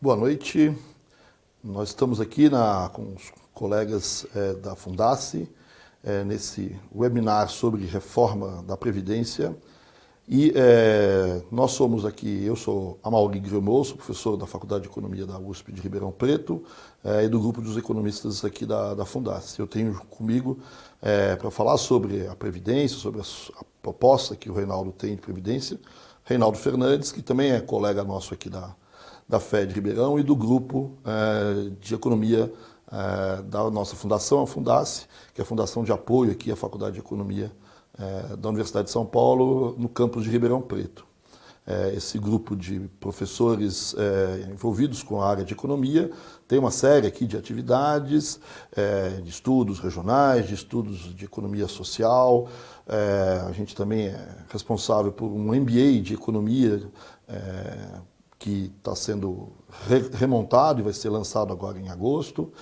Boa noite. Nós estamos aqui com os colegas da Fundace, nesse webinar sobre reforma da Previdência. E nós somos aqui, eu sou Amaury Gremaud, sou professor da Faculdade de Economia da USP de Ribeirão Preto e do grupo dos economistas aqui da Fundace. Eu tenho comigo para falar sobre a Previdência, sobre a proposta que o Reinaldo tem de Previdência, Reinaldo Fernandes, que também é colega nosso aqui da FED Ribeirão e do grupo de economia da nossa fundação, a Fundace, que é a fundação de apoio aqui à Faculdade de Economia da Universidade de São Paulo, no campus de Ribeirão Preto. Esse grupo de professores envolvidos com a área de economia tem uma série aqui de atividades, de estudos regionais, de estudos de economia social. A gente também é responsável por um MBA de economia que está sendo remontado e vai ser lançado agora em agosto.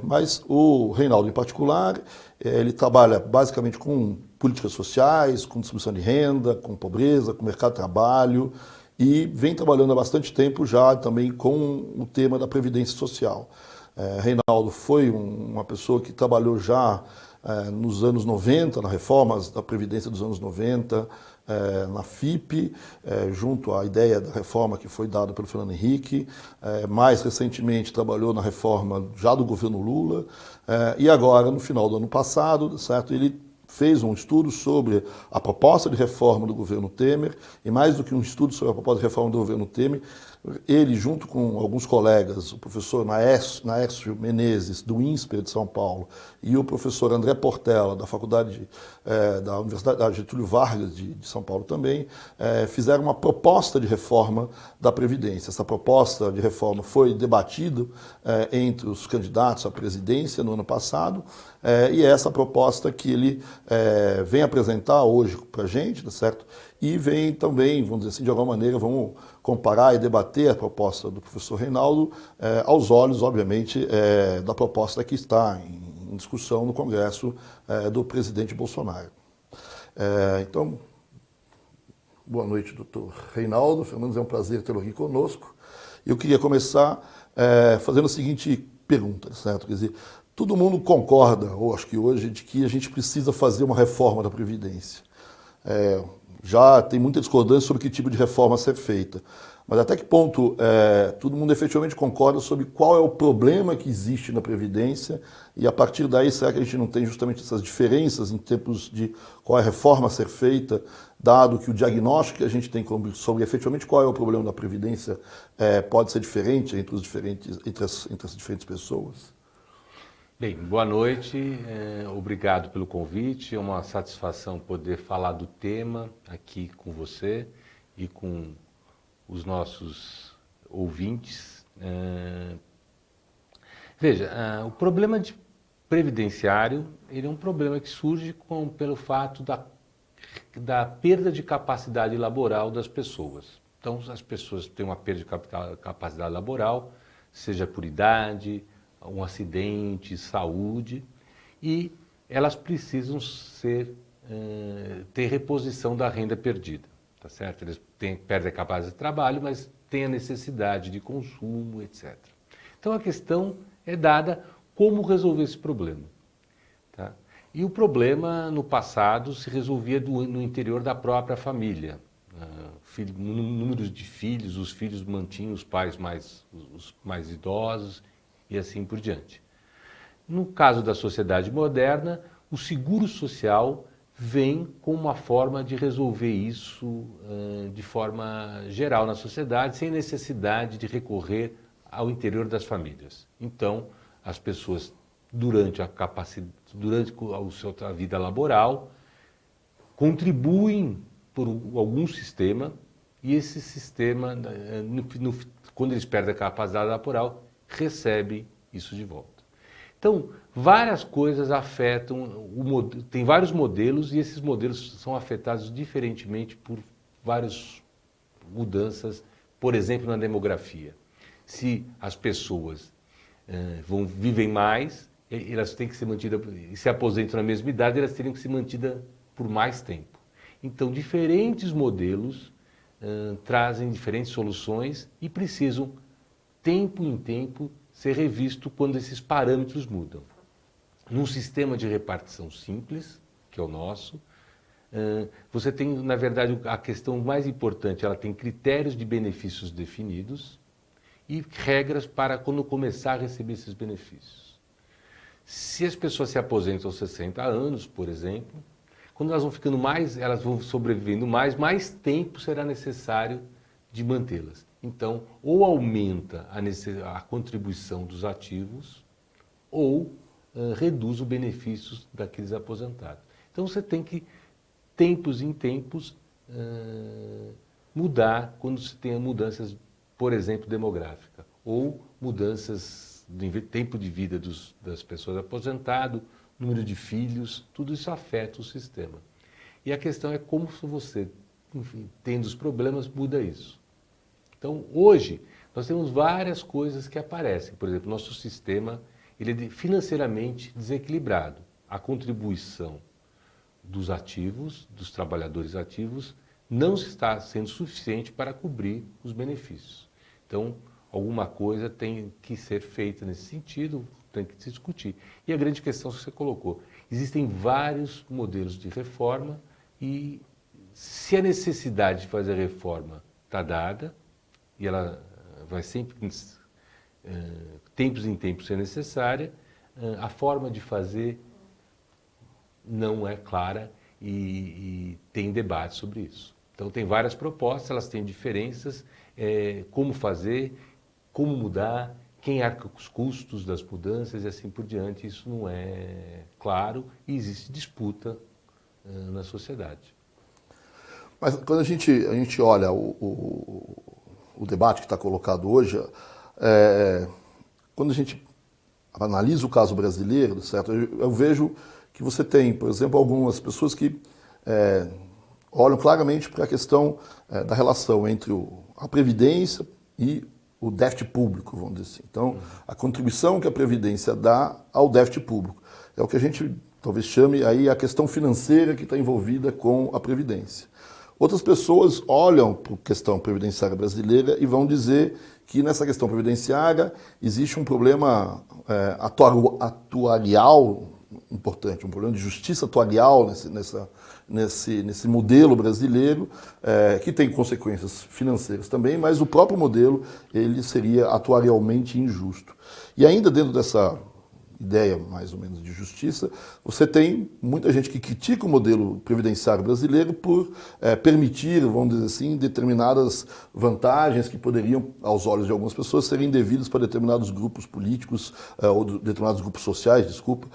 Mas o Reinaldo, em particular, ele trabalha basicamente com políticas sociais, com distribuição de renda, com pobreza, com mercado de trabalho e vem trabalhando há bastante tempo já também com o tema da Previdência Social. Reinaldo foi uma pessoa que trabalhou já nos anos 90, nas reformas da Previdência dos anos 90, na FIP, junto à ideia da reforma que foi dada pelo Fernando Henrique. Mais recentemente trabalhou na reforma já do governo Lula. E agora, no final do ano passado, certo, ele fez um estudo sobre a proposta de reforma do governo Temer, e mais do que um estudo sobre a proposta de reforma do governo Temer, ele, junto com alguns colegas, o professor Naércio Menezes, do INSPER de São Paulo, e o professor André Portela, da Faculdade da Universidade Getúlio Vargas de São Paulo também, fizeram uma proposta de reforma da Previdência. Essa proposta de reforma foi debatida entre os candidatos à presidência no ano passado, e é essa proposta que ele vem apresentar hoje para a gente, tá certo? E vem também, vamos dizer assim, de alguma maneira, vamos comparar e debater a proposta do professor Reinaldo aos olhos, obviamente, da proposta que está em discussão no Congresso do presidente Bolsonaro. Então, boa noite, doutor Reinaldo Fernandes, é um prazer tê-lo aqui conosco. Eu queria começar fazendo a seguinte pergunta, certo? Quer dizer, todo mundo concorda, ou acho que hoje, de que a gente precisa fazer uma reforma da Previdência. Já tem muita discordância sobre que tipo de reforma ser feita. Mas até que ponto todo mundo efetivamente concorda sobre qual é o problema que existe na Previdência e a partir daí será que a gente não tem justamente essas diferenças em termos de qual é a reforma a ser feita, dado que o diagnóstico que a gente tem sobre efetivamente qual é o problema da Previdência pode ser diferente entre as diferentes pessoas? Bem, boa noite, obrigado pelo convite, é uma satisfação poder falar do tema aqui com você e com os nossos ouvintes. Veja, o problema previdenciário ele é um problema que surge pelo fato da perda de capacidade laboral das pessoas. Então, as pessoas têm uma perda de capacidade laboral, seja por idade, um acidente, saúde, e elas precisam ter reposição da renda perdida, tá certo? Eles perdem a capacidade de trabalho, mas têm a necessidade de consumo, etc. Então a questão é dada como resolver esse problema, tá? E o problema no passado se resolvia no interior da própria família. Números de filhos, os filhos mantinham os pais os mais idosos, e assim por diante. No caso da sociedade moderna, o seguro social vem com uma forma de resolver isso de forma geral na sociedade, sem necessidade de recorrer ao interior das famílias. Então, as pessoas, durante a sua vida laboral, contribuem por algum sistema, e esse sistema, quando eles perdem a capacidade laboral, recebe isso de volta. Então, várias coisas afetam, tem vários modelos e esses modelos são afetados diferentemente por várias mudanças, por exemplo, na demografia. Se as pessoas vivem mais, elas têm que ser mantidas, se aposentam na mesma idade, elas teriam que ser mantidas por mais tempo. Então, diferentes modelos trazem diferentes soluções e precisam tempo em tempo, ser revisto quando esses parâmetros mudam. Num sistema de repartição simples, que é o nosso, você tem, na verdade, a questão mais importante, ela tem critérios de benefícios definidos e regras para quando começar a receber esses benefícios. Se as pessoas se aposentam aos 60 anos, por exemplo, quando elas vão ficando mais, elas vão sobrevivendo mais tempo será necessário de mantê-las. Então, ou aumenta a contribuição dos ativos, ou reduz os benefícios daqueles aposentados. Então, você tem que, tempos em tempos, mudar quando se tem mudanças, por exemplo, demográficas, ou mudanças do tempo de vida das pessoas aposentadas, número de filhos, tudo isso afeta o sistema. E a questão é como você, enfim, tendo os problemas, muda isso. Então, hoje, nós temos várias coisas que aparecem. Por exemplo, nosso sistema ele é financeiramente desequilibrado. A contribuição dos ativos, dos trabalhadores ativos, não está sendo suficiente para cobrir os benefícios. Então, alguma coisa tem que ser feita nesse sentido, tem que se discutir. E a grande questão que você colocou, existem vários modelos de reforma e se a necessidade de fazer a reforma está dada, e ela vai sempre, tempos em tempos, ser necessária, a forma de fazer não é clara e tem debate sobre isso. Então, tem várias propostas, elas têm diferenças, como fazer, como mudar, quem arca com os custos das mudanças e assim por diante. Isso não é claro e existe disputa na sociedade. Mas quando a gente olha o debate que está colocado hoje, quando a gente analisa o caso brasileiro, certo? Eu vejo que você tem, por exemplo, algumas pessoas que olham claramente para a questão da relação entre a Previdência e o déficit público, vamos dizer assim. Então, a contribuição que a Previdência dá ao déficit público é o que a gente talvez chame aí a questão financeira que está envolvida com a Previdência. Outras pessoas olham para a questão previdenciária brasileira e vão dizer que nessa questão previdenciária existe um problema atuarial importante, um problema de justiça atuarial nesse modelo brasileiro, que tem consequências financeiras também, mas o próprio modelo ele seria atuarialmente injusto. E ainda dentro dessa ideia mais ou menos de justiça, você tem muita gente que critica o modelo previdenciário brasileiro por permitir, vamos dizer assim, determinadas vantagens que poderiam, aos olhos de algumas pessoas, serem devidas para determinados grupos políticos, ou determinados grupos sociais, desculpa,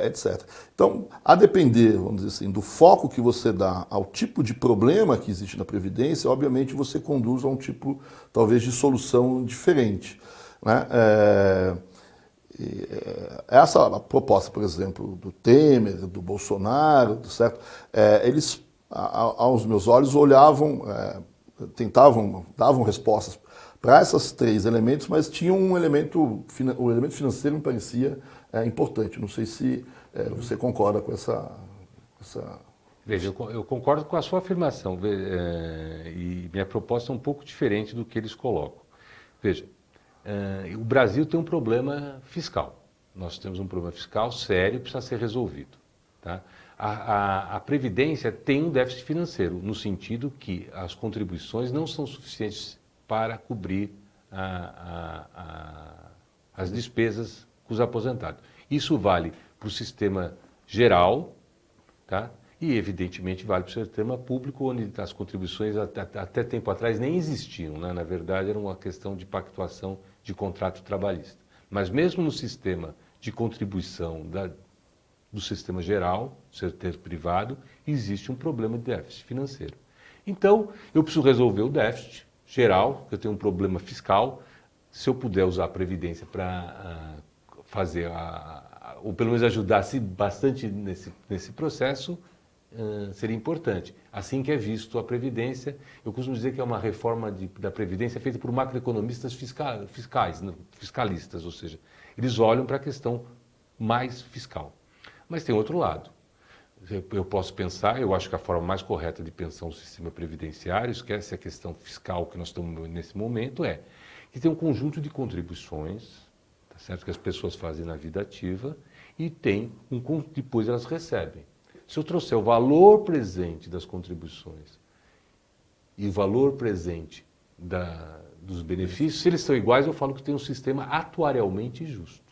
etc. Então, a depender, vamos dizer assim, do foco que você dá ao tipo de problema que existe na Previdência, obviamente você conduz a um tipo, talvez, de solução diferente, né? Essa proposta, por exemplo, do Temer, do Bolsonaro, certo? Eles, aos meus olhos, olhavam, davam respostas para esses três elementos, mas tinham o elemento financeiro me parecia importante. Não sei se você concorda com essa... Veja, eu concordo com a sua afirmação, e minha proposta é um pouco diferente do que eles colocam. Veja, o Brasil tem um problema fiscal. Nós temos um problema fiscal sério que precisa ser resolvido. Tá? A Previdência tem um déficit financeiro, no sentido que as contribuições não são suficientes para cobrir as despesas com os aposentados. Isso vale para o sistema geral, tá? E, evidentemente, vale para o sistema público, onde as contribuições até tempo atrás nem existiam, né? Na verdade, era uma questão de pactuação de contrato trabalhista. Mas mesmo no sistema de contribuição do sistema geral, setor privado, existe um problema de déficit financeiro. Então, eu preciso resolver o déficit geral, eu tenho um problema fiscal. Se eu puder usar a Previdência para fazer, ou pelo menos ajudar-se bastante nesse processo, seria importante. Assim que é visto a Previdência, eu costumo dizer que é uma reforma da Previdência feita por macroeconomistas fiscalistas, ou seja, eles olham para a questão mais fiscal. Mas tem outro lado. Eu posso pensar, eu acho que a forma mais correta de pensar um sistema previdenciário, esquece a questão fiscal que nós estamos nesse momento, que tem um conjunto de contribuições, tá certo, que as pessoas fazem na vida ativa, e tem depois elas recebem. Se eu trouxer o valor presente das contribuições e o valor presente dos benefícios, se eles são iguais, eu falo que tem um sistema atuarialmente justo.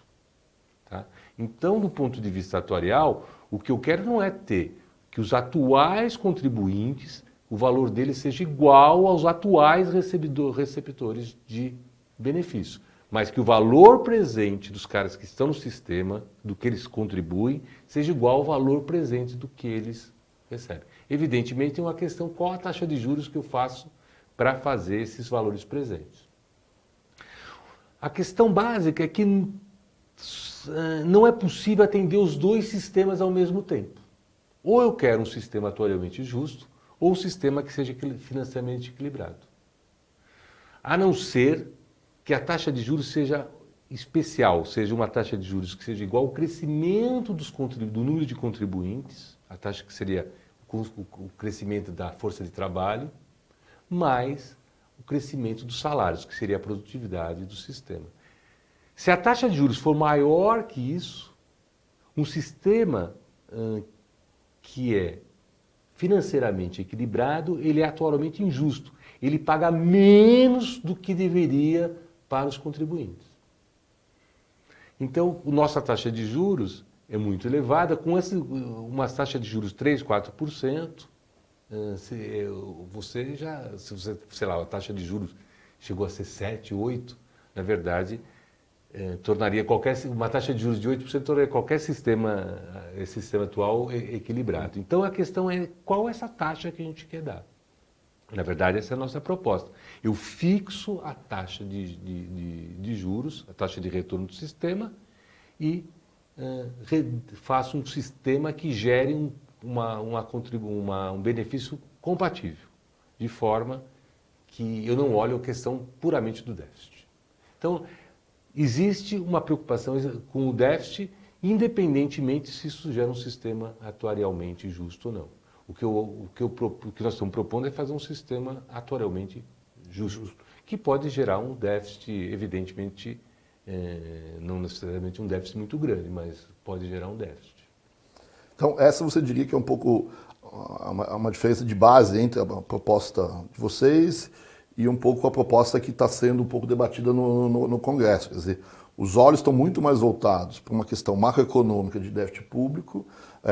Tá? Então, do ponto de vista atuarial, o que eu quero não é ter que os atuais contribuintes, o valor deles seja igual aos atuais receptores de benefício, mas que o valor presente dos caras que estão no sistema, do que eles contribuem, seja igual ao valor presente do que eles recebem. Evidentemente, é uma questão qual a taxa de juros que eu faço para fazer esses valores presentes. A questão básica é que não é possível atender os dois sistemas ao mesmo tempo. Ou eu quero um sistema atuarialmente justo, ou um sistema que seja financeiramente equilibrado. A não ser que a taxa de juros seja especial, seja uma taxa de juros que seja igual ao crescimento do número de contribuintes, a taxa que seria o crescimento da força de trabalho, mais o crescimento dos salários, que seria a produtividade do sistema. Se a taxa de juros for maior que isso, um sistema que é financeiramente equilibrado, ele é atualmente injusto. Ele paga menos do que deveria para os contribuintes. Então, a nossa taxa de juros é muito elevada, com uma taxa de juros 3%, 4%, você já, se você, sei lá, a taxa de juros chegou a ser 7%, 8%, na verdade, tornaria uma taxa de juros de 8% tornaria qualquer sistema, esse sistema atual equilibrado. Então a questão é qual é essa taxa que a gente quer dar. Na verdade, essa é a nossa proposta. Eu fixo a taxa de juros, a taxa de retorno do sistema e faço um sistema que gere um benefício compatível, de forma que eu não olho a questão puramente do déficit. Então, existe uma preocupação com o déficit, independentemente se isso gera um sistema atuarialmente justo ou não. O que nós estamos propondo é fazer um sistema atuarialmente justo, que pode gerar um déficit, evidentemente, não necessariamente um déficit muito grande, mas pode gerar um déficit. Então, essa você diria que é um pouco uma diferença de base entre a proposta de vocês e um pouco a proposta que está sendo um pouco debatida no Congresso. Quer dizer, os olhos estão muito mais voltados para uma questão macroeconômica de déficit público,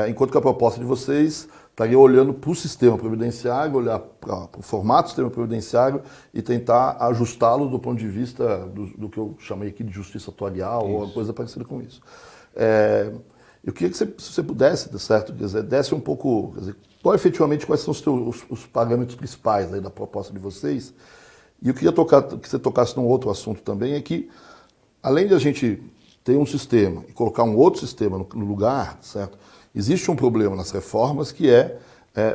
enquanto que a proposta de vocês estaria olhando para o sistema previdenciário, olhar para o formato do sistema previdenciário e tentar ajustá-lo do ponto de vista do que eu chamei aqui de justiça atuarial ou alguma coisa parecida com isso. Eu queria que se você pudesse, certo, quer dizer, desse um pouco, quer dizer, efetivamente quais são os parâmetros principais aí da proposta de vocês. E eu queria que você tocasse num outro assunto também, é que além de a gente ter um sistema e colocar um outro sistema no lugar, certo? Existe um problema nas reformas que é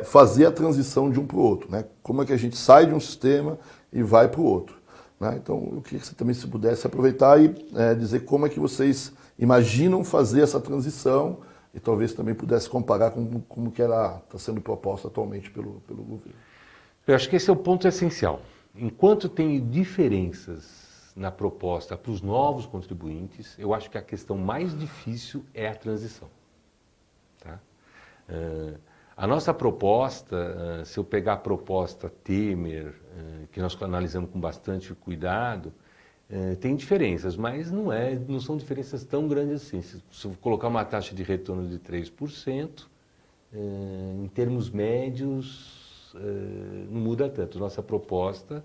fazer a transição de um para o outro, né? Como é que a gente sai de um sistema e vai para o outro, né? Então eu queria que você também se pudesse aproveitar e dizer como é que vocês imaginam fazer essa transição e talvez também pudesse comparar com como que ela está sendo proposta atualmente pelo governo. Eu acho que esse é o ponto essencial. Enquanto tem diferenças na proposta para os novos contribuintes, eu acho que a questão mais difícil é a transição. Tá? A nossa proposta, se eu pegar a proposta Temer, que nós analisamos com bastante cuidado, tem diferenças, mas não são diferenças tão grandes assim. Se eu colocar uma taxa de retorno de 3%, em termos médios, não muda tanto. Nossa proposta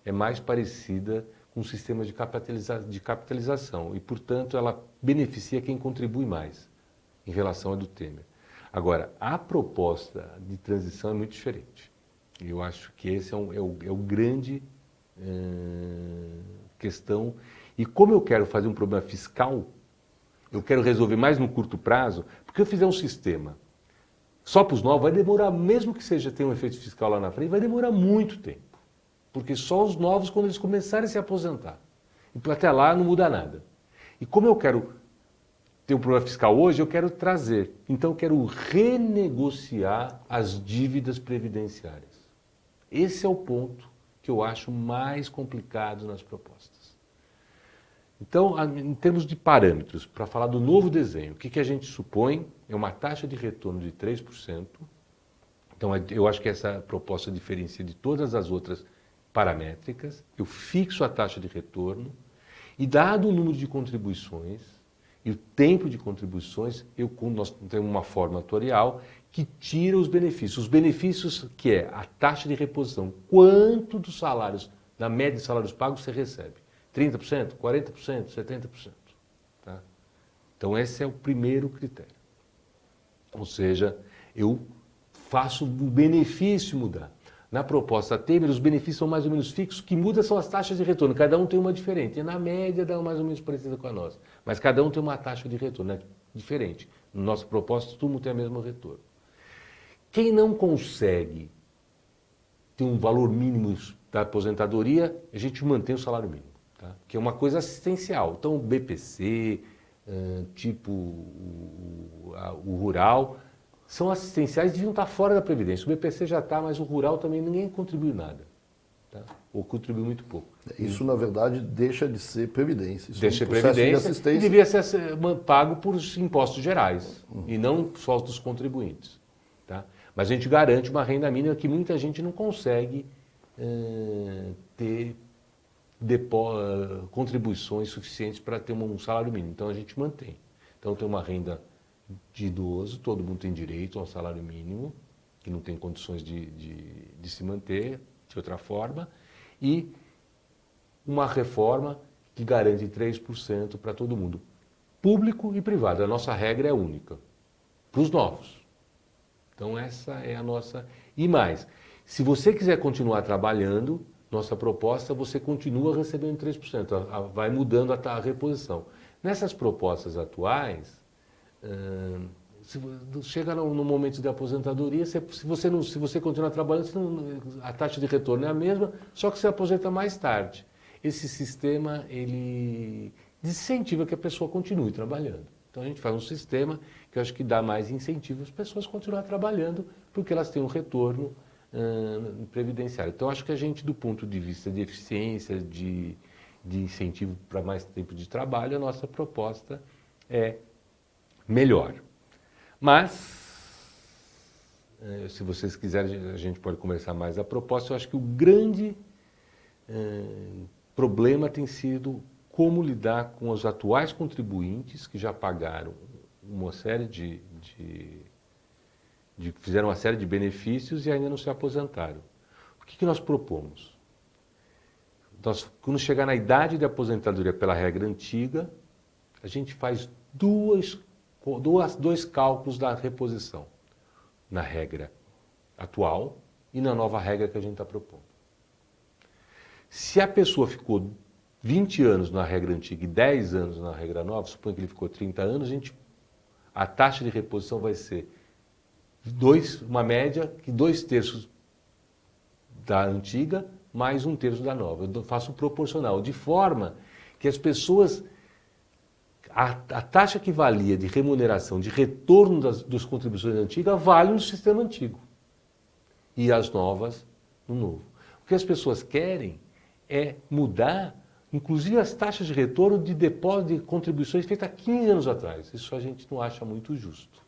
é mais parecida com um sistema de capitalização e, portanto, ela beneficia quem contribui mais em relação à do Temer. Agora, a proposta de transição é muito diferente. Eu acho que esse é o grande questão. E como eu quero fazer um problema fiscal, eu quero resolver mais no curto prazo, porque eu fizer um sistema só para os novos, vai demorar, mesmo que tenha um efeito fiscal lá na frente, vai demorar muito tempo. Porque só os novos, quando eles começarem a se aposentar. E até lá não muda nada. E como eu quero ter um problema fiscal hoje, eu quero trazer. Então eu quero renegociar as dívidas previdenciárias. Esse é o ponto que eu acho mais complicado nas propostas. Então, em termos de parâmetros, para falar do novo desenho, o que a gente supõe é uma taxa de retorno de 3%. Então, eu acho que essa proposta diferencia de todas as outras paramétricas. Eu fixo a taxa de retorno e, dado o número de contribuições e o tempo de contribuições, nós temos uma forma atuarial que tira os benefícios. Os benefícios que é a taxa de reposição, quanto dos salários, da média de salários pagos você recebe. 30%, 40%, 70%. Tá? Então, esse é o primeiro critério. Ou seja, eu faço o benefício mudar. Na proposta Temer, os benefícios são mais ou menos fixos, o que muda são as taxas de retorno. Cada um tem uma diferente. E na média dá mais ou menos parecida com a nossa. Mas cada um tem uma taxa de retorno, né? Diferente. No nosso proposta, todo mundo tem o mesmo retorno. Quem não consegue ter um valor mínimo da aposentadoria, a gente mantém o salário mínimo. Tá? Que é uma coisa assistencial. Então, o BPC, tipo o rural, são assistenciais, deviam estar fora da Previdência. O BPC já está, mas o rural também ninguém contribuiu nada. Tá? Ou contribuiu muito pouco. Isso, na verdade, deixa de ser Previdência. Isso deixa de processo Previdência de assistência. E devia ser pago por impostos gerais, e não só dos contribuintes. Tá? Mas a gente garante uma renda mínima que muita gente não consegue ter contribuições suficientes para ter um salário mínimo. Então a gente mantém. Então tem uma renda de idoso, todo mundo tem direito ao salário mínimo, que não tem condições de se manter de outra forma, e uma reforma que garante 3% para todo mundo, público e privado. A nossa regra é única, para os novos. Então essa é a nossa... E mais, se você quiser continuar trabalhando, nossa proposta, você continua recebendo 3%, vai mudando a reposição. Nessas propostas atuais, se chega no momento de aposentadoria, se você continuar trabalhando, a taxa de retorno é a mesma, só que você aposenta mais tarde. Esse sistema, ele desincentiva que a pessoa continue trabalhando. Então a gente faz um sistema que eu acho que dá mais incentivo às pessoas continuar trabalhando, porque elas têm um retorno previdenciário. Então acho que a gente, do ponto de vista de eficiência, de incentivo para mais tempo de trabalho, a nossa proposta é melhor. Mas, se vocês quiserem, a gente pode conversar mais a proposta. Eu acho que o grande problema tem sido como lidar com os atuais contribuintes que já pagaram uma série fizeram uma série de benefícios e ainda não se aposentaram. O que nós propomos? Quando chegar na idade de aposentadoria pela regra antiga, a gente faz dois cálculos da reposição, na regra atual e na nova regra que a gente está propondo. Se a pessoa ficou 20 anos na regra antiga e 10 anos na regra nova, suponho que ele ficou 30 anos, a taxa de reposição vai ser uma média que 2/3 da antiga mais 1/3 da nova. Eu faço proporcional, de forma que as pessoas... A taxa que valia de remuneração, de retorno das contribuições antigas, vale no sistema antigo. E as novas, no novo. O que as pessoas querem é mudar, inclusive, as taxas de retorno de depósito de contribuições feitas há 15 anos atrás. Isso a gente não acha muito justo.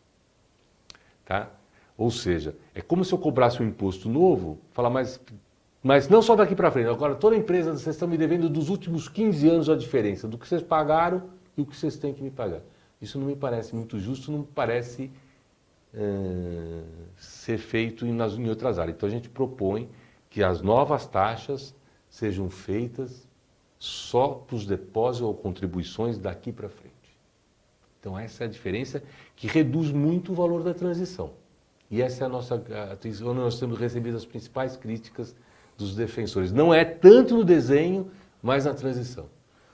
Tá? Ou seja, é como se eu cobrasse um imposto novo, falar, mas não só daqui para frente. Agora, toda empresa, vocês estão me devendo dos últimos 15 anos a diferença do que vocês pagaram e o que vocês têm que me pagar. Isso não me parece muito justo, não me parece ser feito em outras áreas. Então a gente propõe que as novas taxas sejam feitas só para os depósitos ou contribuições daqui para frente. Então essa é a diferença que reduz muito o valor da transição. E essa é a nossa... onde nós temos recebido as principais críticas dos defensores. Não é tanto no desenho, mas na transição.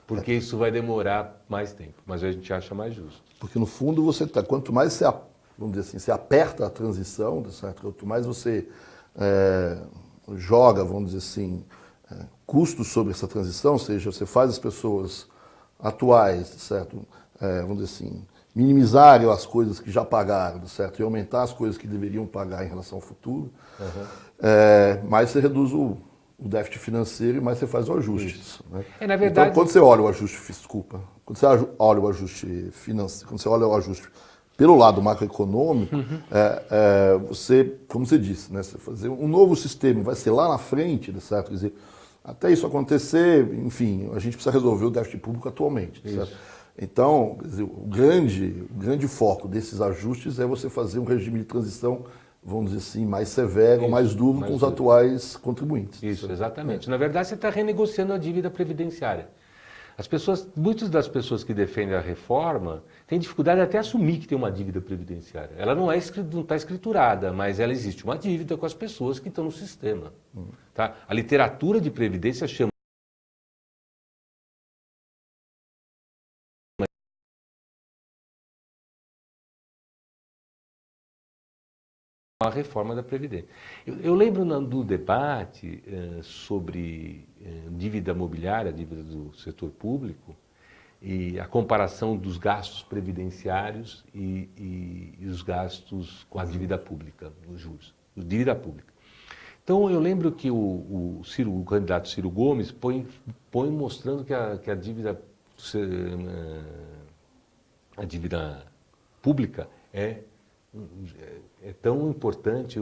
Porque isso vai demorar mais tempo, mas a gente acha mais justo. Porque no fundo quanto mais você, vamos dizer assim, você aperta a transição, certo? Quanto mais você joga, vamos dizer assim, custos sobre essa transição, ou seja, você faz as pessoas atuais, certo? Vamos dizer assim, minimizarem as coisas que já pagaram, certo? E aumentar as coisas que deveriam pagar em relação ao futuro, mais você reduz o déficit financeiro e mais você faz o ajuste. Né? Na verdade... Então, quando você olha o ajuste, quando você olha o ajuste financeiro, quando você olha o ajuste pelo lado macroeconômico, você, como você disse, né, você fazer um novo sistema vai ser lá na frente, certo? Quer dizer, até isso acontecer, enfim, a gente precisa resolver o déficit público atualmente. Certo? Então, quer dizer, o grande foco desses ajustes é você fazer um regime de transição, vamos dizer assim, mais severo, mais duro com os atuais contribuintes. Isso, exatamente. Na verdade, você está renegociando a dívida previdenciária. Muitas das pessoas que defendem a reforma têm dificuldade até assumir que tem uma dívida previdenciária. Ela não está escriturada, mas ela existe uma dívida com as pessoas que estão no sistema. Tá? A literatura de previdência chama a reforma da Previdência. Eu lembro do debate sobre dívida mobiliária, dívida do setor público, e a comparação dos gastos previdenciários e os gastos com a dívida pública, os juros, dívida pública. Então, eu lembro que o candidato Ciro Gomes põe mostrando que a dívida pública é tão importante,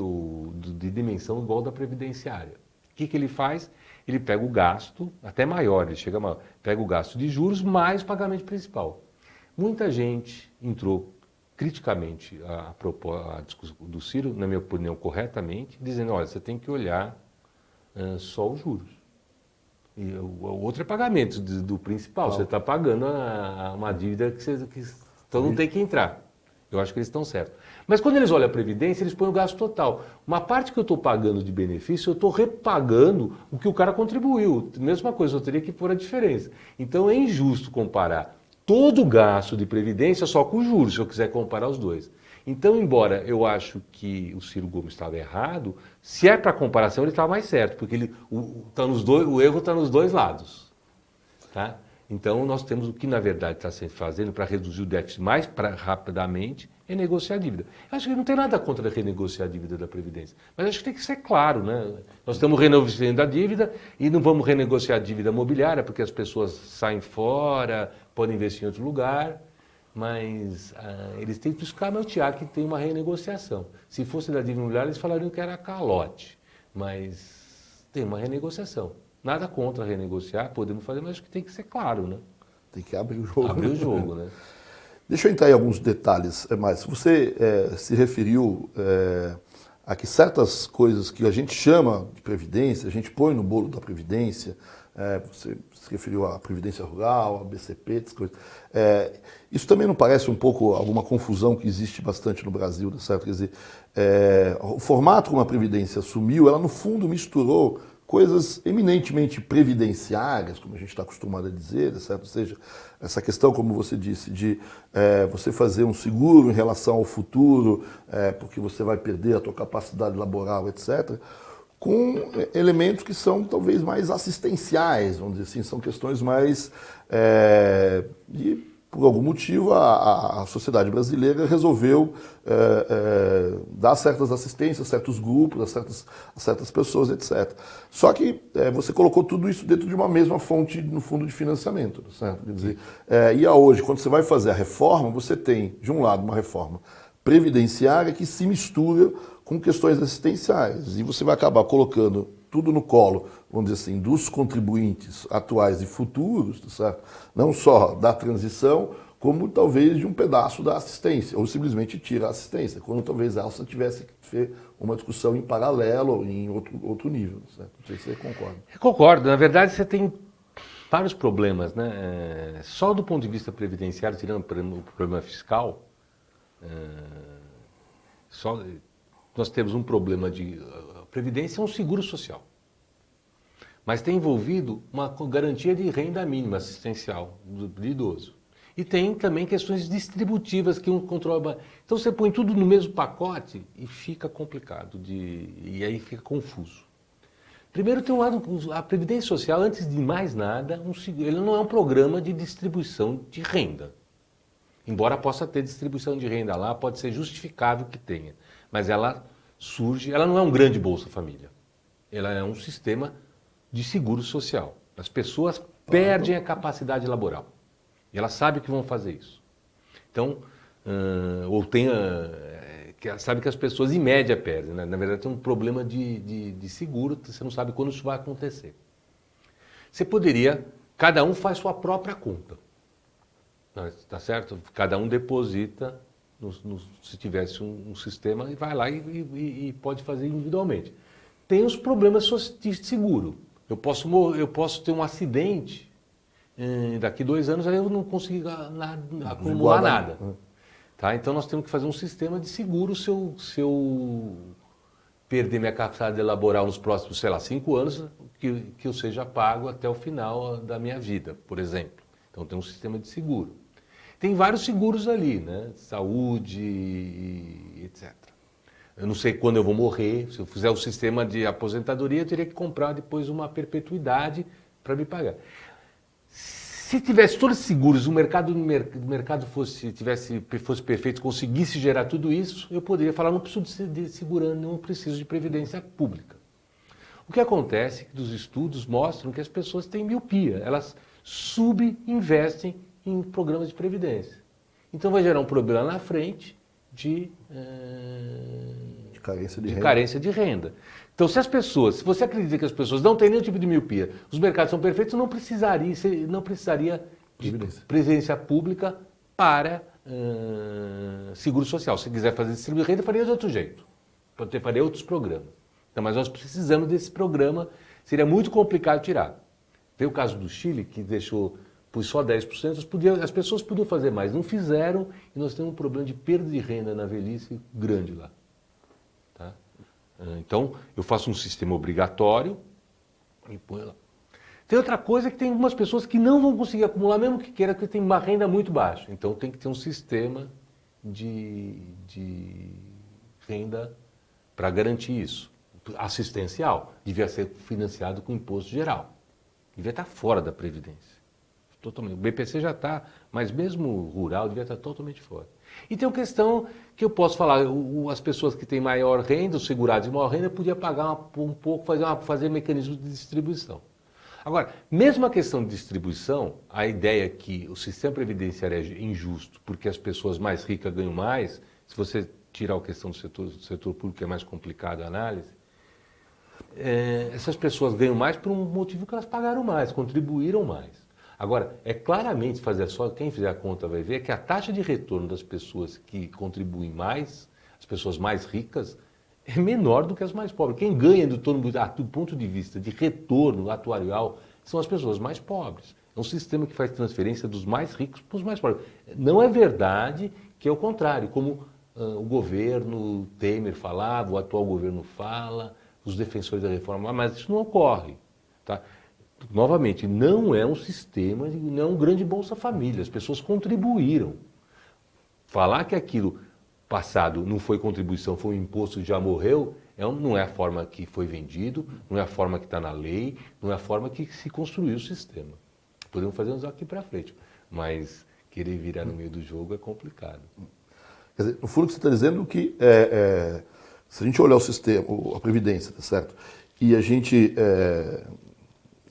de dimensão igual da previdenciária. O que ele faz? Ele pega o gasto, até maior, ele chega maior, pega o gasto de juros mais o pagamento principal. Muita gente entrou criticamente a discussão do Ciro, na minha opinião, corretamente, dizendo, olha, você tem que olhar só os juros. E o outro é pagamento do principal, você está pagando uma dívida então não tem que entrar. Eu acho que eles estão certos. Mas quando eles olham a Previdência, eles põem o gasto total. Uma parte que eu estou pagando de benefício, eu estou repagando o que o cara contribuiu. Mesma coisa, eu teria que pôr a diferença. Então é injusto comparar todo o gasto de Previdência só com os juros, se eu quiser comparar os dois. Então, embora eu acho que o Ciro Gomes estava errado, se é para comparação, ele estava mais certo, porque o erro está nos dois lados. Tá? Então, nós temos o que, na verdade, está se fazendo para reduzir o déficit mais rapidamente é negociar a dívida. Eu acho que não tem nada contra renegociar a dívida da Previdência, mas acho que tem que ser claro, né? Nós estamos renegociando a dívida e não vamos renegociar a dívida mobiliária, porque as pessoas saem fora, podem investir em outro lugar, mas eles têm que escamotear que tem uma renegociação. Se fosse da dívida mobiliária, eles falariam que era calote, mas tem uma renegociação. Nada contra renegociar, podemos fazer, mas acho que tem que ser claro, né? Tem que abrir o jogo. Abrir o jogo, né? Deixa eu entrar em alguns detalhes mais. Você se referiu a que certas coisas que a gente chama de Previdência, a gente põe no bolo da Previdência, você se referiu à Previdência Rural, à BCP, essas coisas. Isso também não parece um pouco alguma confusão que existe bastante no Brasil, certo? Quer dizer, o formato como a Previdência assumiu, ela no fundo misturou coisas eminentemente previdenciárias, como a gente está acostumado a dizer, certo? Ou seja, essa questão, como você disse, de você fazer um seguro em relação ao futuro, porque você vai perder a tua capacidade laboral, etc., com elementos que são talvez mais assistenciais, vamos dizer assim, são questões mais por algum motivo, a sociedade brasileira resolveu dar certas assistências a certos grupos, a certas pessoas, etc. Só que você colocou tudo isso dentro de uma mesma fonte no fundo de financiamento, certo? Quer dizer, e hoje, quando você vai fazer a reforma, você tem, de um lado, uma reforma previdenciária que se mistura com questões assistenciais. E você vai acabar colocando tudo no colo, vamos dizer assim, dos contribuintes atuais e futuros, certo? Não só da transição, como talvez de um pedaço da assistência, ou simplesmente tira a assistência, quando talvez a Elsa tivesse que ter uma discussão em paralelo ou em outro nível, certo? Não sei se você concorda. Eu concordo. Na verdade, você tem vários problemas, né? Só do ponto de vista previdenciário, tirando o problema fiscal, nós temos um problema de... A Previdência é um seguro social, mas tem envolvido uma garantia de renda mínima assistencial do idoso. E tem também questões distributivas que um controla. Então você põe tudo no mesmo pacote e fica complicado, e aí fica confuso. Primeiro tem um lado, a Previdência Social, antes de mais nada, ele não é um programa de distribuição de renda. Embora possa ter distribuição de renda lá, pode ser justificável que tenha. Mas ela surge, ela não é um grande Bolsa Família. Ela é um sistema de seguro social. As pessoas perdem a capacidade laboral. E elas sabem que vão fazer isso. Então, sabe que as pessoas em média perdem, né? Na verdade tem um problema de seguro, você não sabe quando isso vai acontecer. Você poderia, cada um faz sua própria conta, tá certo? Cada um deposita, se tivesse um sistema, e vai lá e pode fazer individualmente. Tem os problemas de seguro. Eu posso ter um acidente, daqui 2 anos aí eu não consigo acumular nada. Tá? Então nós temos que fazer um sistema de seguro se eu perder minha capacidade laboral nos próximos, 5 anos, que eu seja pago até o final da minha vida, por exemplo. Então tem um sistema de seguro. Tem vários seguros ali, né? Saúde, etc. Eu não sei quando eu vou morrer. Se eu fizer o sistema de aposentadoria, eu teria que comprar depois uma perpetuidade para me pagar. Se tivesse todos os seguros, o mercado fosse perfeito, conseguisse gerar tudo isso, eu poderia falar, não preciso de segurando, não preciso de previdência pública. O que acontece é que os estudos mostram que as pessoas têm miopia, elas subinvestem em programas de previdência. Então vai gerar um problema na frente de carência de renda. Então, se você acredita que as pessoas não têm nenhum tipo de miopia, os mercados são perfeitos, não precisaria de previdência pública para seguro social. Se quiser fazer distribuir renda, faria de outro jeito. Faria outros programas. Então, mas nós precisamos desse programa, seria muito complicado tirar. Tem o caso do Chile, que pôs só 10%, as pessoas podiam fazer mais, não fizeram, e nós temos um problema de perda de renda na velhice grande lá. Tá? Então, eu faço um sistema obrigatório e põe lá. Tem outra coisa que tem algumas pessoas que não vão conseguir acumular, mesmo que queira, porque tem uma renda muito baixa. Então, tem que ter um sistema de renda para garantir isso. Assistencial, devia ser financiado com imposto geral. Devia estar fora da Previdência. Totalmente. O BPC já está, mas mesmo rural devia estar totalmente fora. E tem uma questão que eu posso falar, as pessoas que têm maior renda, os segurados de maior renda, podiam pagar um pouco, fazer mecanismos de distribuição. Agora, mesmo a questão de distribuição, a ideia que o sistema previdenciário é injusto porque as pessoas mais ricas ganham mais, se você tirar a questão do setor público, que é mais complicado a análise, essas pessoas ganham mais por um motivo que elas pagaram mais, contribuíram mais. Agora, claramente, quem fizer a conta vai ver que a taxa de retorno das pessoas que contribuem mais, as pessoas mais ricas, é menor do que as mais pobres. Quem ganha do ponto de vista de retorno atuarial são as pessoas mais pobres. É um sistema que faz transferência dos mais ricos para os mais pobres. Não é verdade que é o contrário, como o governo Temer falava, o atual governo fala, os defensores da reforma, mas isso não ocorre. Tá? Novamente, não é um sistema, não é um grande Bolsa Família, as pessoas contribuíram. Falar que aquilo passado não foi contribuição, foi um imposto que já morreu, não é a forma que foi vendido, não é a forma que está na lei, não é a forma que se construiu o sistema. Podemos fazer uns aqui para frente, mas querer virar no meio do jogo é complicado. Quer dizer, no fundo, você está dizendo que se a gente olhar o sistema, a Previdência, tá certo? E a gente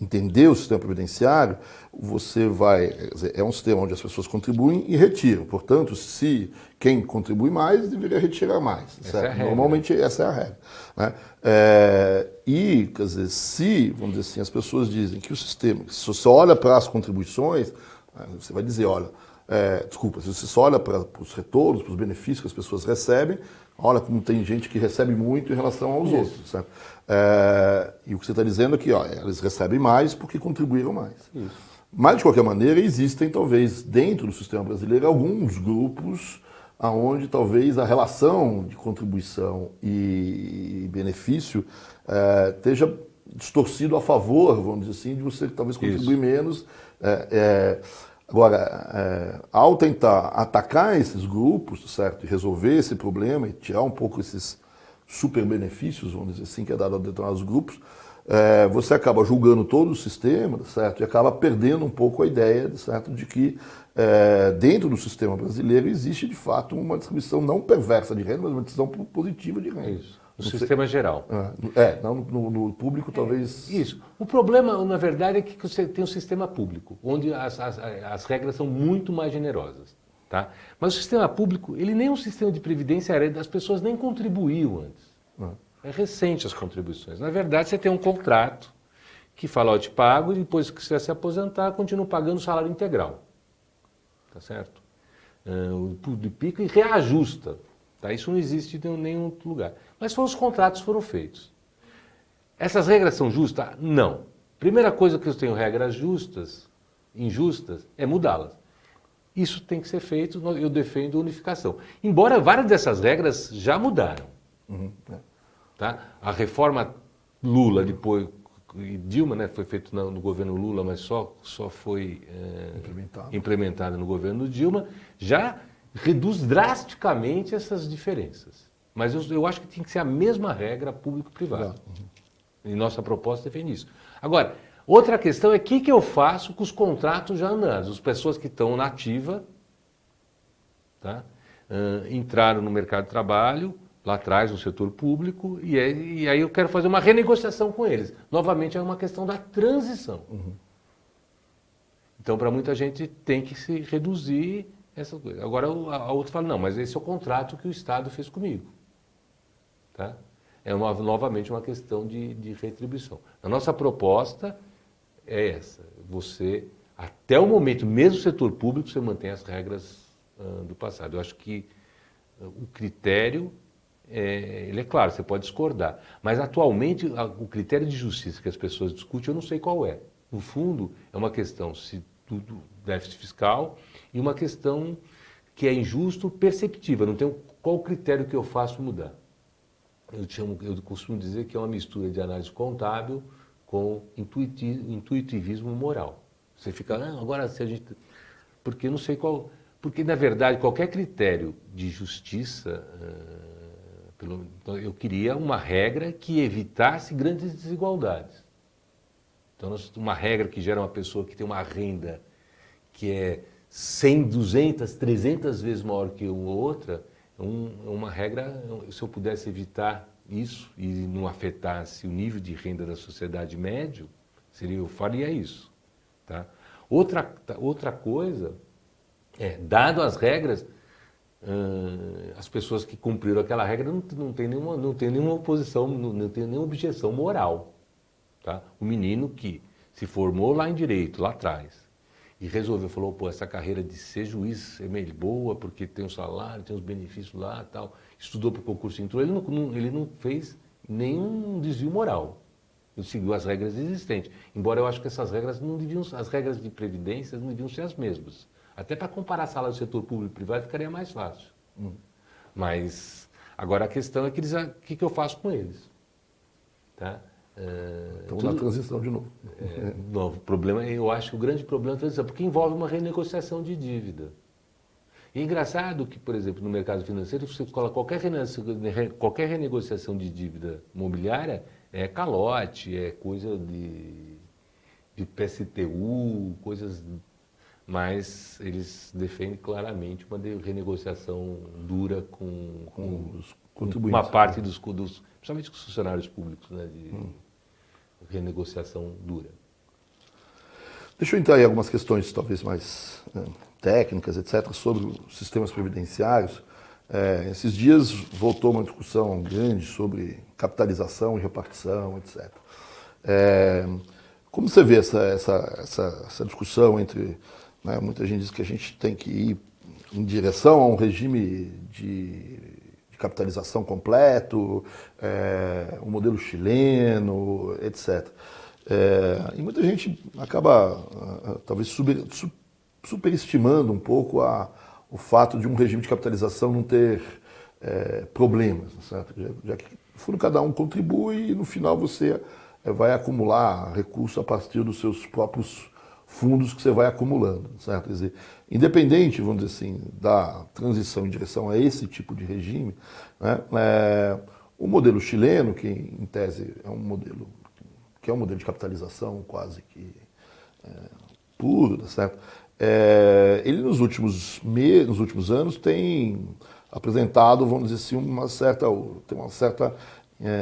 entender o sistema previdenciário, você vai... Quer dizer, é um sistema onde as pessoas contribuem e retiram. Portanto, se quem contribui mais, deveria retirar mais. Certo? Normalmente, essa é a regra. Né? E, quer dizer, se, vamos dizer assim, as pessoas dizem que o sistema... Se você olha para as contribuições, você vai dizer, olha... se você só olha para os retornos, para os benefícios que as pessoas recebem, olha como tem gente que recebe muito em relação aos outros. Certo? E o que você está dizendo é que eles recebem mais porque contribuíram mais. Isso. Mas, de qualquer maneira, existem, talvez, dentro do sistema brasileiro, alguns grupos onde talvez a relação de contribuição e benefício esteja distorcido a favor, vamos dizer assim, de você talvez contribuir menos. Agora, ao tentar atacar esses grupos, certo, e resolver esse problema e tirar um pouco esses super benefícios, vamos dizer assim, que é dado a determinados grupos, você acaba julgando todo o sistema, certo, e acaba perdendo um pouco a ideia, certo, de que dentro do sistema brasileiro existe de fato uma distribuição não perversa de renda, mas uma distribuição positiva de renda. Isso. no sistema geral. Não no público talvez... Isso. O problema, na verdade, é que você tem um sistema público, onde as regras são muito mais generosas. Tá? Mas o sistema público, ele nem é um sistema de previdência, as pessoas nem contribuíam antes. É recente as contribuições. Na verdade, você tem um contrato que fala, ó, eu te pago e depois que você se aposentar, continua pagando o salário integral. Tá certo? O de pico e reajusta. Tá? Isso não existe em nenhum outro lugar. Mas os contratos foram feitos. Essas regras são justas? Não. Primeira coisa que eu tenho regras justas, injustas, é mudá-las. Isso tem que ser feito, eu defendo a unificação. Embora várias dessas regras já mudaram. Tá? A reforma Lula, depois Dilma, né, foi feita no governo Lula, mas só foi implementada no governo Dilma, já reduz drasticamente essas diferenças. Mas eu acho que tem que ser a mesma regra público-privado. E nossa proposta defende isso. Agora, outra questão é o que eu faço com os contratos já andados. As pessoas que estão na ativa, tá? Entraram no mercado de trabalho, lá atrás, no setor público, e aí eu quero fazer uma renegociação com eles. Novamente, é uma questão da transição. Então, para muita gente, tem que se reduzir essa coisa. Agora, a outra fala, não, mas esse é o contrato que o Estado fez comigo. Tá? É novamente uma questão de retribuição. A nossa proposta é essa. Você, até o momento, mesmo no setor público, você mantém as regras do passado. Eu acho que o critério... ele é claro, você pode discordar, mas atualmente o critério de justiça que as pessoas discutem, eu não sei qual é. No fundo, é uma questão se tudo déficit fiscal e uma questão que é injusto, perceptível. Não tem qual o critério que eu faço mudar. Eu costumo dizer que é uma mistura de análise contábil com intuitivismo moral. Você fica, agora se a gente... Porque eu não sei qual... Porque, na verdade, qualquer critério de justiça... eu queria uma regra que evitasse grandes desigualdades. Então, uma regra que gera uma pessoa que tem uma renda que é 100, 200, 300 vezes maior que uma outra, uma regra, se eu pudesse evitar isso e não afetasse o nível de renda da sociedade médio, eu faria isso. Tá? Outra coisa é, dado as regras, as pessoas que cumpriram aquela regra não tem nenhuma oposição, não tem nenhuma objeção moral. Tá? O menino que se formou lá em Direito, lá atrás, e falou, pô, essa carreira de ser juiz é meio boa, porque tem um salário, tem os benefícios lá e tal, estudou para o concurso e entrou, ele não fez nenhum desvio moral. Ele seguiu as regras existentes. Embora eu acho que essas regras as regras de previdência não deviam ser as mesmas. Até para comparar salário do setor público e privado ficaria mais fácil. Mas agora a questão é que que eu faço com eles? Tá? Estamos na transição de novo. O problema, eu acho que o grande problema é a transição, porque envolve uma renegociação de dívida. E é engraçado que, por exemplo, no mercado financeiro, você coloca qualquer renegociação de dívida imobiliária é calote, é coisa de PSTU, coisas... Mas eles defendem claramente uma renegociação dura com os contribuintes, uma parte principalmente dos funcionários públicos, né, de renegociação dura. Deixa eu entrar em algumas questões talvez mais técnicas, etc., sobre os sistemas previdenciários. Esses dias voltou uma discussão grande sobre capitalização e repartição, etc. Como você vê essa discussão entre... Né, muita gente diz que a gente tem que ir em direção a um regime de capitalização completo, um modelo chileno, etc. E muita gente acaba, talvez, superestimando um pouco o fato de um regime de capitalização não ter problemas, certo? Já que cada um contribui e no final você vai acumular recurso a partir dos seus próprios fundos que você vai acumulando, certo? Quer dizer, independente, vamos dizer assim, da transição em direção a esse tipo de regime, né, o modelo chileno, que em tese é um modelo de capitalização quase que puro, certo? Ele nos últimos anos tem apresentado, vamos dizer assim, uma certa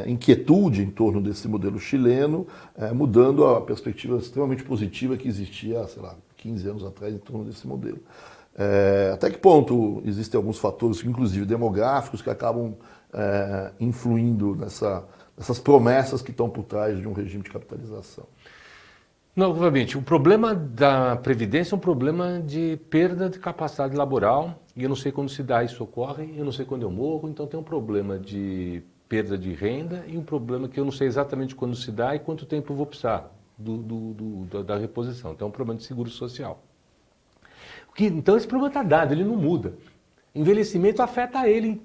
inquietude em torno desse modelo chileno, mudando a perspectiva extremamente positiva que existia, sei lá, 15 anos atrás em torno desse modelo. Até que ponto existem alguns fatores, inclusive demográficos, que acabam influindo nessas promessas que estão por trás de um regime de capitalização? Novamente, o problema da Previdência é um problema de perda de capacidade laboral, e eu não sei quando se dá isso ocorre, eu não sei quando eu morro, então tem um problema de perda de renda e um problema que eu não sei exatamente quando se dá e quanto tempo eu vou precisar da reposição. Então é um problema de seguro social. Então esse problema está dado, ele não muda. Envelhecimento afeta ele,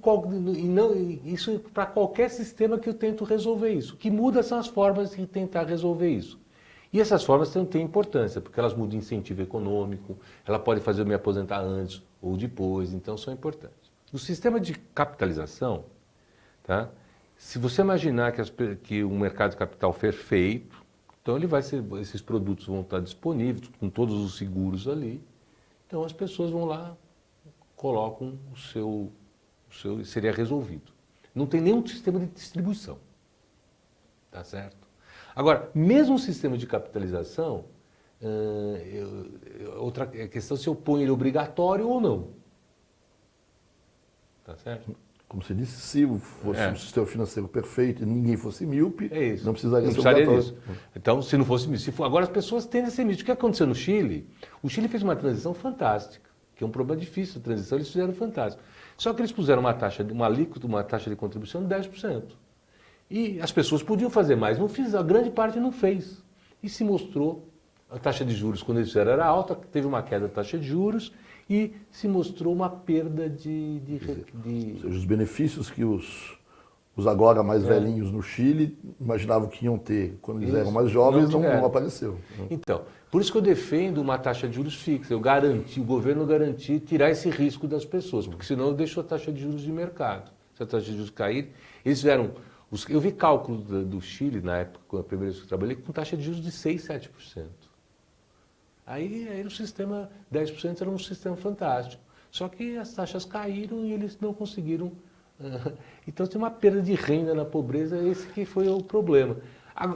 isso para qualquer sistema que eu tento resolver isso. O que muda são as formas de tentar resolver isso. E essas formas têm importância, porque elas mudam incentivo econômico, ela pode fazer eu me aposentar antes ou depois, então são importantes. No sistema de capitalização, tá? Se você imaginar que um mercado de capital perfeito, então esses produtos vão estar disponíveis, com todos os seguros ali, então as pessoas vão lá, colocam o seu seria resolvido. Não tem nenhum sistema de distribuição, tá certo? Agora, mesmo o sistema de capitalização, outra questão é se eu ponho ele obrigatório ou não. Tá certo? Como você disse, se fosse um sistema financeiro perfeito e ninguém fosse míope, não precisaria ser obrigatório. Disso. Então, se não fosse míope. Agora as pessoas tendem a ser míopes. O que aconteceu no Chile? O Chile fez uma transição fantástica, que é um problema difícil, a transição eles fizeram fantástico. Só que eles puseram uma alíquota, uma taxa de contribuição de 10%. E as pessoas podiam fazer mais, não fiz, a grande parte não fez. E se mostrou, a taxa de juros, quando eles fizeram, era alta, teve uma queda da taxa de juros e se mostrou uma perda de... Ou seja, os benefícios que os agora mais velhinhos no Chile imaginavam que iam ter quando eles eram mais jovens, não apareceu. Então, por isso que eu defendo uma taxa de juros fixa, o governo garantir tirar esse risco das pessoas, porque senão eu deixo a taxa de juros de mercado. Se a taxa de juros cair, eles fizeram... Eu vi cálculo do Chile, na época, quando a primeira vez que eu trabalhei, com taxa de juros de 6%, 7%. Aí o sistema, 10% era um sistema fantástico. Só que as taxas caíram e eles não conseguiram. Então tem uma perda de renda na pobreza, esse que foi o problema.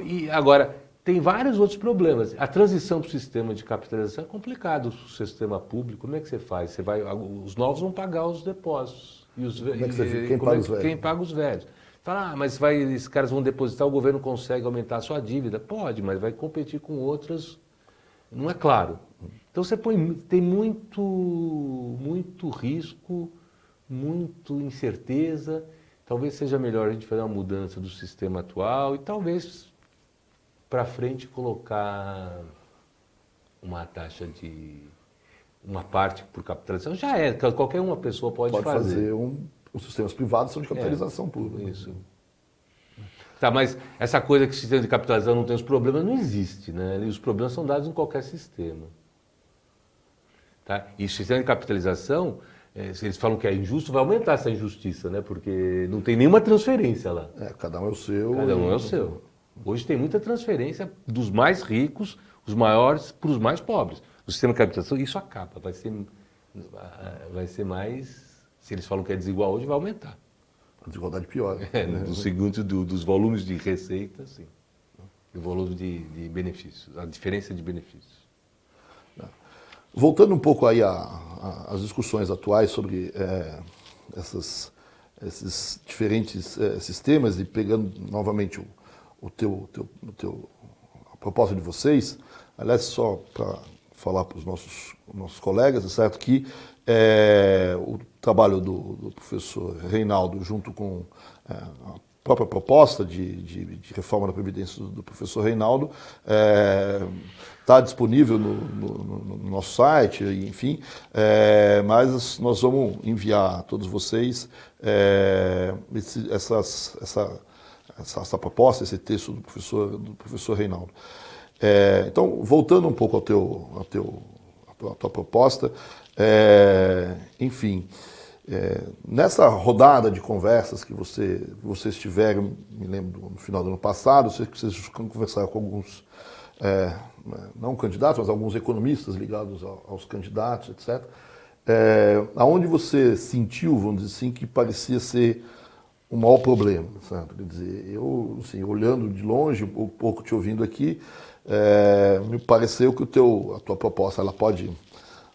E agora, tem vários outros problemas. A transição para o sistema de capitalização é complicado. O sistema público, como é que você faz? Os novos vão pagar os depósitos. E quem paga os velhos? Fala, mas esses caras vão depositar, o governo consegue aumentar a sua dívida? Pode, mas vai competir com outras, não é claro. Então tem muito risco, muita incerteza. Talvez seja melhor a gente fazer uma mudança do sistema atual e talvez para frente colocar uma taxa uma parte por capitalização. Já qualquer uma pessoa pode fazer. Os sistemas privados são de capitalização pura. Isso. Tá, mas essa coisa que o sistema de capitalização não tem os problemas, não existe, né? E os problemas são dados em qualquer sistema. Tá? E o sistema de capitalização, se eles falam que é injusto, vai aumentar essa injustiça, né? Porque não tem nenhuma transferência lá. Cada um é o seu. Cada um é o seu. Hoje tem muita transferência dos mais ricos, os maiores, para os mais pobres. O sistema de capitalização, isso acaba, vai ser mais... Se eles falam que é desigual hoje, vai aumentar. A desigualdade piora. No segundo dos volumes de receita, sim. E o volume de benefícios, a diferença de benefícios. Voltando um pouco aí às discussões atuais sobre esses diferentes sistemas e pegando novamente a proposta de vocês, aliás, só para falar para os nossos colegas, é certo que o trabalho do professor Reinaldo, junto com a própria proposta de reforma da Previdência do professor Reinaldo, está disponível no nosso site, enfim, mas nós vamos enviar a todos vocês essa proposta, esse texto do professor Reinaldo. Então, voltando um pouco à tua proposta, enfim, nessa rodada de conversas que vocês tiveram, me lembro no final do ano passado, vocês conversaram com alguns, não candidatos, mas alguns economistas ligados aos candidatos, etc. Aonde você sentiu, vamos dizer assim, que parecia ser o maior problema, certo? Quer dizer, eu, assim, olhando de longe, um pouco te ouvindo aqui, me pareceu que a tua proposta, ela pode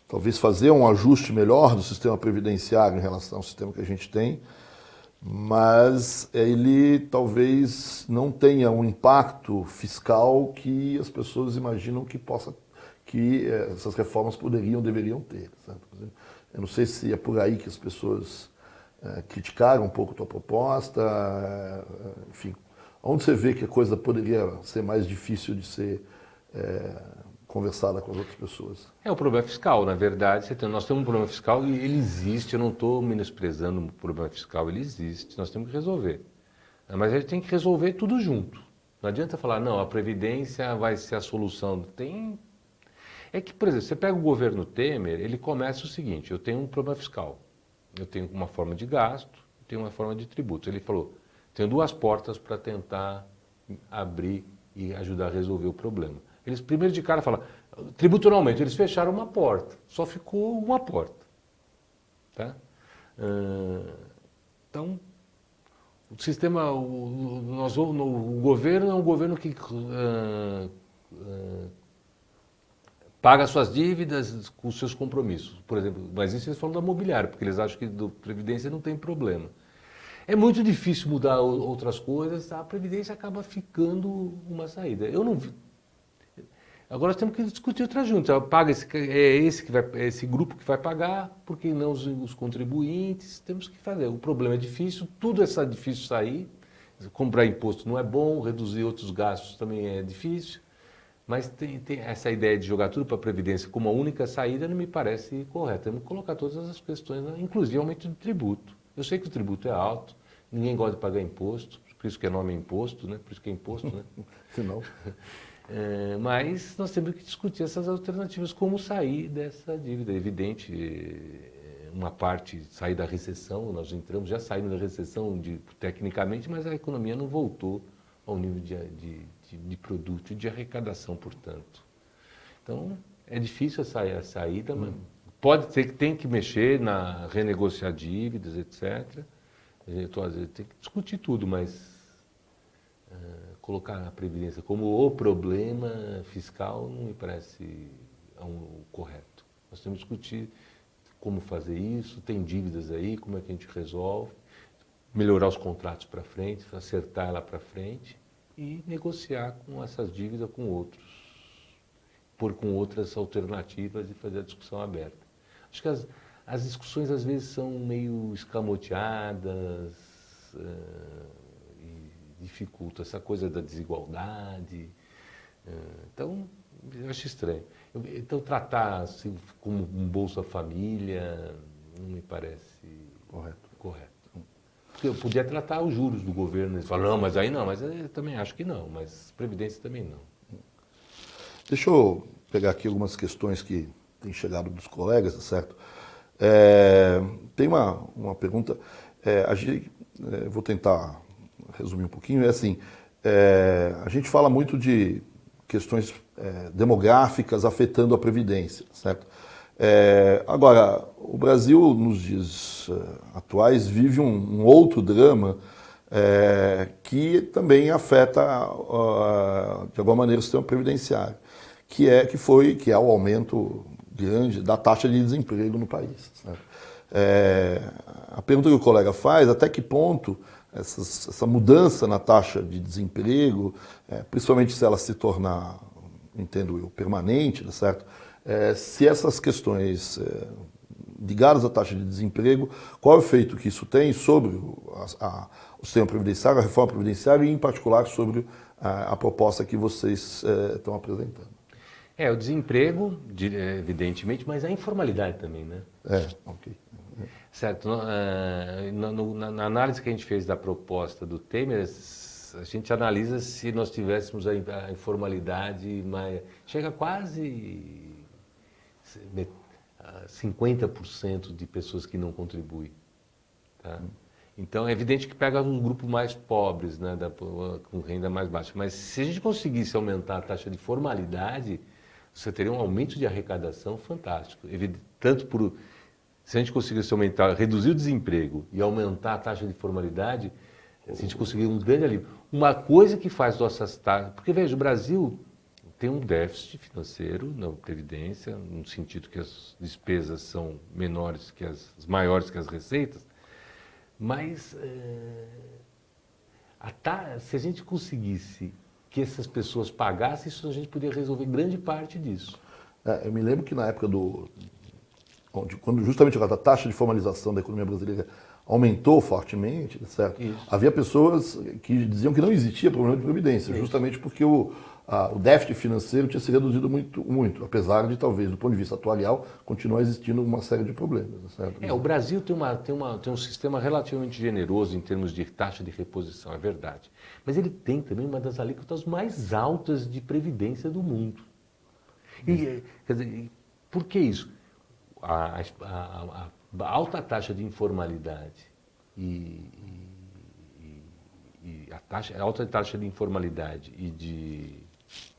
talvez fazer um ajuste melhor do sistema previdenciário em relação ao sistema que a gente tem, mas ele talvez não tenha um impacto fiscal que as pessoas imaginam que essas reformas deveriam ter. Certo? Eu não sei se é por aí que as pessoas criticaram um pouco a tua proposta, enfim, onde você vê que a coisa poderia ser mais difícil de ser conversada com as outras pessoas? É o problema fiscal, na verdade. Nós temos um problema fiscal e ele existe. Eu não estou menosprezando o problema fiscal, ele existe. Nós temos que resolver. Mas a gente tem que resolver tudo junto. Não adianta falar, não, a Previdência vai ser a solução. É que, por exemplo, você pega o governo Temer, ele começa o seguinte: eu tenho um problema fiscal, eu tenho uma forma de gasto, eu tenho uma forma de tributos. Ele falou, tenho duas portas para tentar abrir e ajudar a resolver o problema. Eles primeiro de cara falam, tributo não aumenta, eles fecharam uma porta, só ficou uma porta. Tá? Então, o sistema, o governo é um governo que paga suas dívidas com seus compromissos, por exemplo. Mas isso eles falam da mobiliária, porque eles acham que do Previdência não tem problema. É muito difícil mudar outras coisas, a Previdência acaba ficando uma saída. Eu não vi. Agora nós temos que discutir outra junta. Paga esse grupo que vai pagar, por que não os contribuintes? Temos que fazer. O problema é difícil, tudo é difícil sair. Comprar imposto não é bom, reduzir outros gastos também é difícil. Mas tem essa ideia de jogar tudo para a Previdência como a única saída não me parece correta. Temos que colocar todas as questões, inclusive aumento de tributo. Eu sei que o tributo é alto, ninguém gosta de pagar imposto, por isso que é nome imposto, né? Por isso que é imposto, né? Se não. Mas nós temos que discutir essas alternativas, como sair dessa dívida. É evidente, uma parte, sair da recessão, nós já saímos da recessão tecnicamente, mas a economia não voltou ao nível de produto e de arrecadação, portanto. Então, é difícil a saída, mas pode ser que tem que mexer renegociar dívidas, etc. Tem que discutir tudo, mas colocar a Previdência como o problema fiscal não me parece o correto. Nós temos que discutir como fazer isso, tem dívidas aí, como é que a gente resolve, melhorar os contratos para frente, acertar ela para frente e negociar com essas dívidas com outros, pôr com outras alternativas e fazer a discussão aberta. Acho que as discussões às vezes são meio escamoteadas, dificulta essa coisa da desigualdade. Então, eu acho estranho. Então, tratar assim, como um Bolsa Família não me parece correto. Porque eu podia tratar os juros do governo. Eles falam, não, mas aí não. Mas eu também acho que não. Mas Previdência também não. Deixa eu pegar aqui algumas questões que têm chegado dos colegas, certo? Tem uma pergunta. Vou tentar resumir um pouquinho, a gente fala muito de questões demográficas afetando a Previdência, certo? Agora, o Brasil, nos dias atuais, vive um outro drama que também afeta, de alguma maneira, o sistema previdenciário, que é o aumento grande da taxa de desemprego no país, certo? A pergunta que o colega faz, até que ponto essa mudança na taxa de desemprego, principalmente se ela se tornar, entendo eu, permanente, certo? Se essas questões ligadas à taxa de desemprego, qual é o efeito que isso tem sobre o sistema previdenciário, a reforma previdenciária e, em particular, sobre a proposta que vocês estão apresentando? O desemprego, evidentemente, mas a informalidade também, né? Ok. Certo. Na análise que a gente fez da proposta do Temer, a gente analisa se nós tivéssemos a informalidade, chega a quase 50% de pessoas que não contribuem. Tá? Então, é evidente que pega um grupo mais pobres, né, com renda mais baixa. Mas se a gente conseguisse aumentar a taxa de formalidade, você teria um aumento de arrecadação fantástico. Tanto Se a gente conseguisse aumentar, reduzir o desemprego e aumentar a taxa de formalidade, a gente conseguiria um grande alívio. Uma coisa que faz nossas taxas... Porque, veja, o Brasil tem um déficit financeiro na Previdência, no sentido que as despesas são menores que maiores que as receitas, mas se a gente conseguisse que essas pessoas pagassem, isso a gente poderia resolver grande parte disso. Eu me lembro que na época quando justamente a taxa de formalização da economia brasileira aumentou fortemente, certo? Havia pessoas que diziam que não existia problema de previdência, justamente porque o déficit financeiro tinha se reduzido muito, apesar de talvez, do ponto de vista atuarial, continuar existindo uma série de problemas. Certo? O Brasil tem um sistema relativamente generoso em termos de taxa de reposição, é verdade. Mas ele tem também uma das alíquotas mais altas de previdência do mundo. E, quer dizer, por que isso? A alta taxa de informalidade a alta taxa de informalidade e de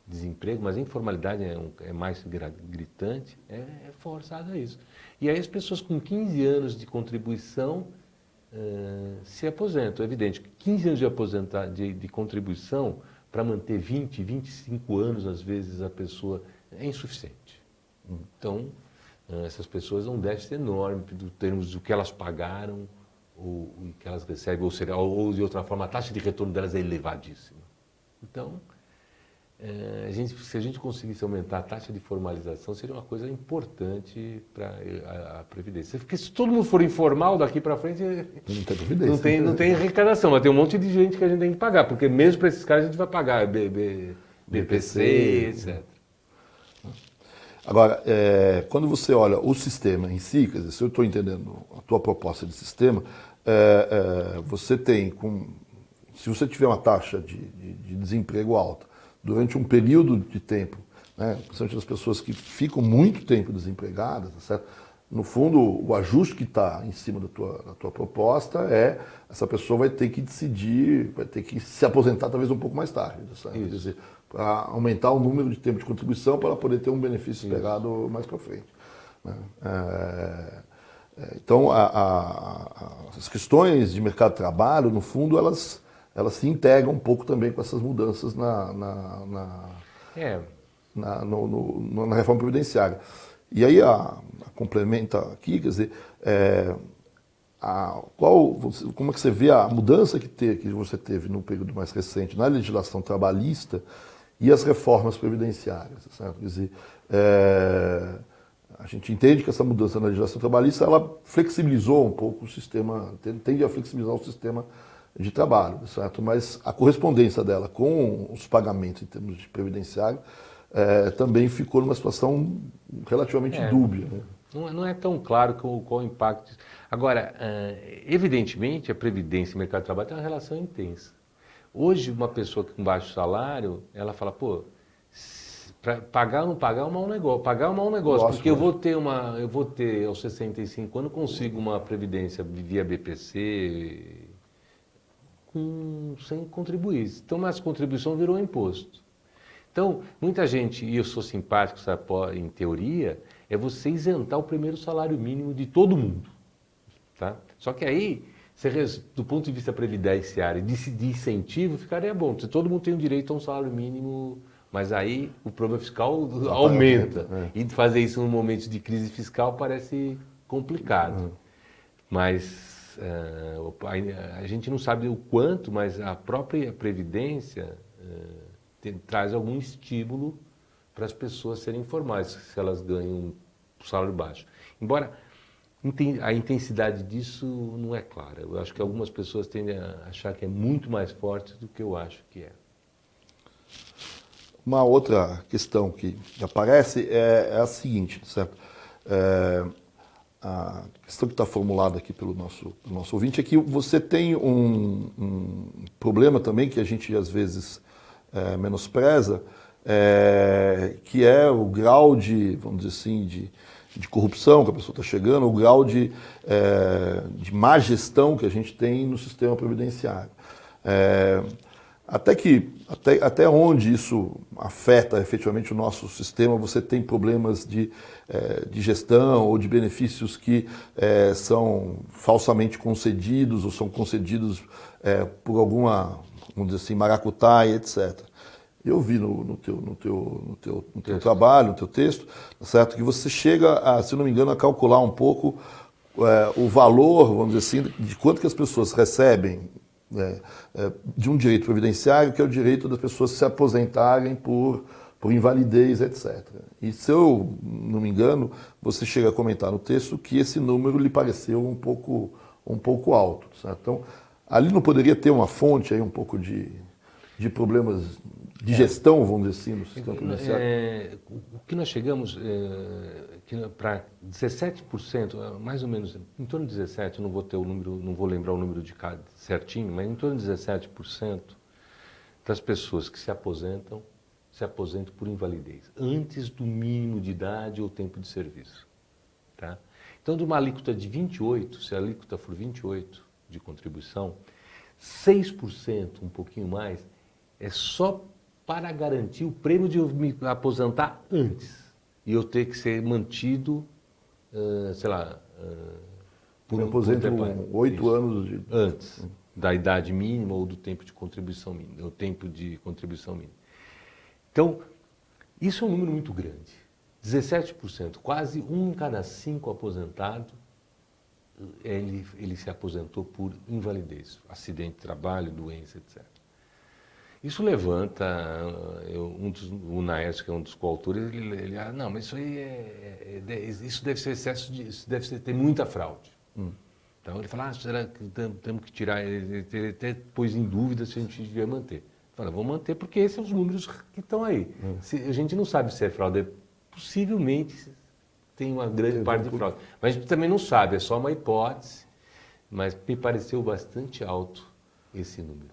desemprego, mas a informalidade é mais gritante, é forçada a isso. E aí as pessoas com 15 anos de contribuição se aposentam. É evidente que 15 anos de contribuição para manter 20, 25 anos, às vezes, a pessoa é insuficiente. Então, essas pessoas dão um déficit enorme em termos do que elas pagaram ou que elas recebem, ou de outra forma, a taxa de retorno delas é elevadíssima. Então, se a gente conseguisse aumentar a taxa de formalização, seria uma coisa importante para a Previdência. Porque se todo mundo for informal daqui para frente, não tem Previdência. Não tem arrecadação, mas tem um monte de gente que a gente tem que pagar, porque mesmo para esses caras a gente vai pagar BPC, etc. Agora, quando você olha o sistema em si, quer dizer, se eu estou entendendo a tua proposta de sistema, você tem, se você tiver uma taxa de desemprego alta durante um período de tempo, né, principalmente as pessoas que ficam muito tempo desempregadas, tá certo? No fundo, o ajuste que está em cima da tua proposta essa pessoa vai ter que decidir, vai ter que se aposentar talvez um pouco mais tarde, tá certo? Quer dizer, para aumentar o número de tempo de contribuição para poder ter um benefício esperado mais para frente. Né? Então, as questões de mercado de trabalho, no fundo, elas se integram um pouco também com essas mudanças na reforma previdenciária. E aí, complementa aqui, quer dizer, como é que você vê a mudança que você teve no período mais recente na legislação trabalhista e as reformas previdenciárias, certo? Quer dizer, a gente entende que essa mudança na legislação trabalhista, ela flexibilizou um pouco o sistema, tende a flexibilizar o sistema de trabalho, certo? Mas a correspondência dela com os pagamentos em termos de previdenciário também ficou numa situação relativamente dúbia. Né? Não é tão claro qual o impacto. Agora, evidentemente, a Previdência e o mercado de trabalho têm uma relação intensa. Hoje, uma pessoa com baixo salário, ela fala, pagar ou não pagar é um mau negócio. Pagar é um mau negócio, porque eu vou ter aos 65 anos, consigo uma Previdência via BPC sem contribuir. Então, mas a contribuição virou imposto. Então, muita gente, e eu sou simpático, sabe, em teoria, é você isentar o primeiro salário mínimo de todo mundo. Tá? Só que aí, do ponto de vista previdenciário, de incentivo, ficaria bom. Se todo mundo tem o direito a um salário mínimo, mas aí o problema fiscal aumenta. E fazer isso num momento de crise fiscal parece complicado. Mas a gente não sabe o quanto, mas a própria Previdência traz algum estímulo para as pessoas serem informais, se elas ganham um salário baixo. Embora a intensidade disso não é clara. Eu acho que algumas pessoas tendem a achar que é muito mais forte do que eu acho que é. Uma outra questão que aparece é a seguinte, certo? A questão que está formulada aqui pelo nosso ouvinte é que você tem um problema também que a gente às vezes menospreza, que é o grau de, vamos dizer assim, de corrupção que a pessoa está chegando, o grau de má gestão que a gente tem no sistema previdenciário. Até onde isso afeta efetivamente o nosso sistema, você tem problemas de gestão ou de benefícios que são falsamente concedidos ou são concedidos por alguma, vamos dizer assim, maracutaia, etc. Eu vi no teu trabalho, no teu texto, certo, que você chega, se não me engano, a calcular um pouco o valor, vamos dizer assim, de quanto que as pessoas recebem de um direito previdenciário, que é o direito das pessoas se aposentarem por invalidez, etc. E, se eu não me engano, você chega a comentar no texto que esse número lhe pareceu um pouco alto. Certo? Então, ali não poderia ter uma fonte aí um pouco de problemas de gestão, vamos dizer assim, no sistema previdenciário? O que nós chegamos para 17%, mais ou menos, em torno de 17%, não vou ter o número, não vou lembrar o número de cada certinho, mas em torno de 17% das pessoas que se aposentam por invalidez, antes do mínimo de idade ou tempo de serviço. Tá? Então, de uma alíquota de 28%, se a alíquota for 28% de contribuição, 6%, um pouquinho mais, é só para garantir o prêmio de eu me aposentar antes e eu ter que ser mantido, sei lá, por um aposento com 8 anos antes da idade mínima ou do tempo de contribuição mínima, o tempo de contribuição mínima. Então, isso é um número muito grande. 17%, quase 1 em cada 5 aposentados, ele se aposentou por invalidez, acidente de trabalho, doença, etc. Isso levanta, o Naércio, que é um dos coautores, ele não, mas isso aí isso deve ser excesso isso deve ter muita fraude. Então ele fala, será que temos que tirar, ele até pôs em dúvida se a gente devia manter. Fala, vou manter porque esses são os números que estão aí. A gente não sabe se é fraude, possivelmente tem uma grande parte de fraude. Mas a gente também não sabe, é só uma hipótese, mas me pareceu bastante alto esse número.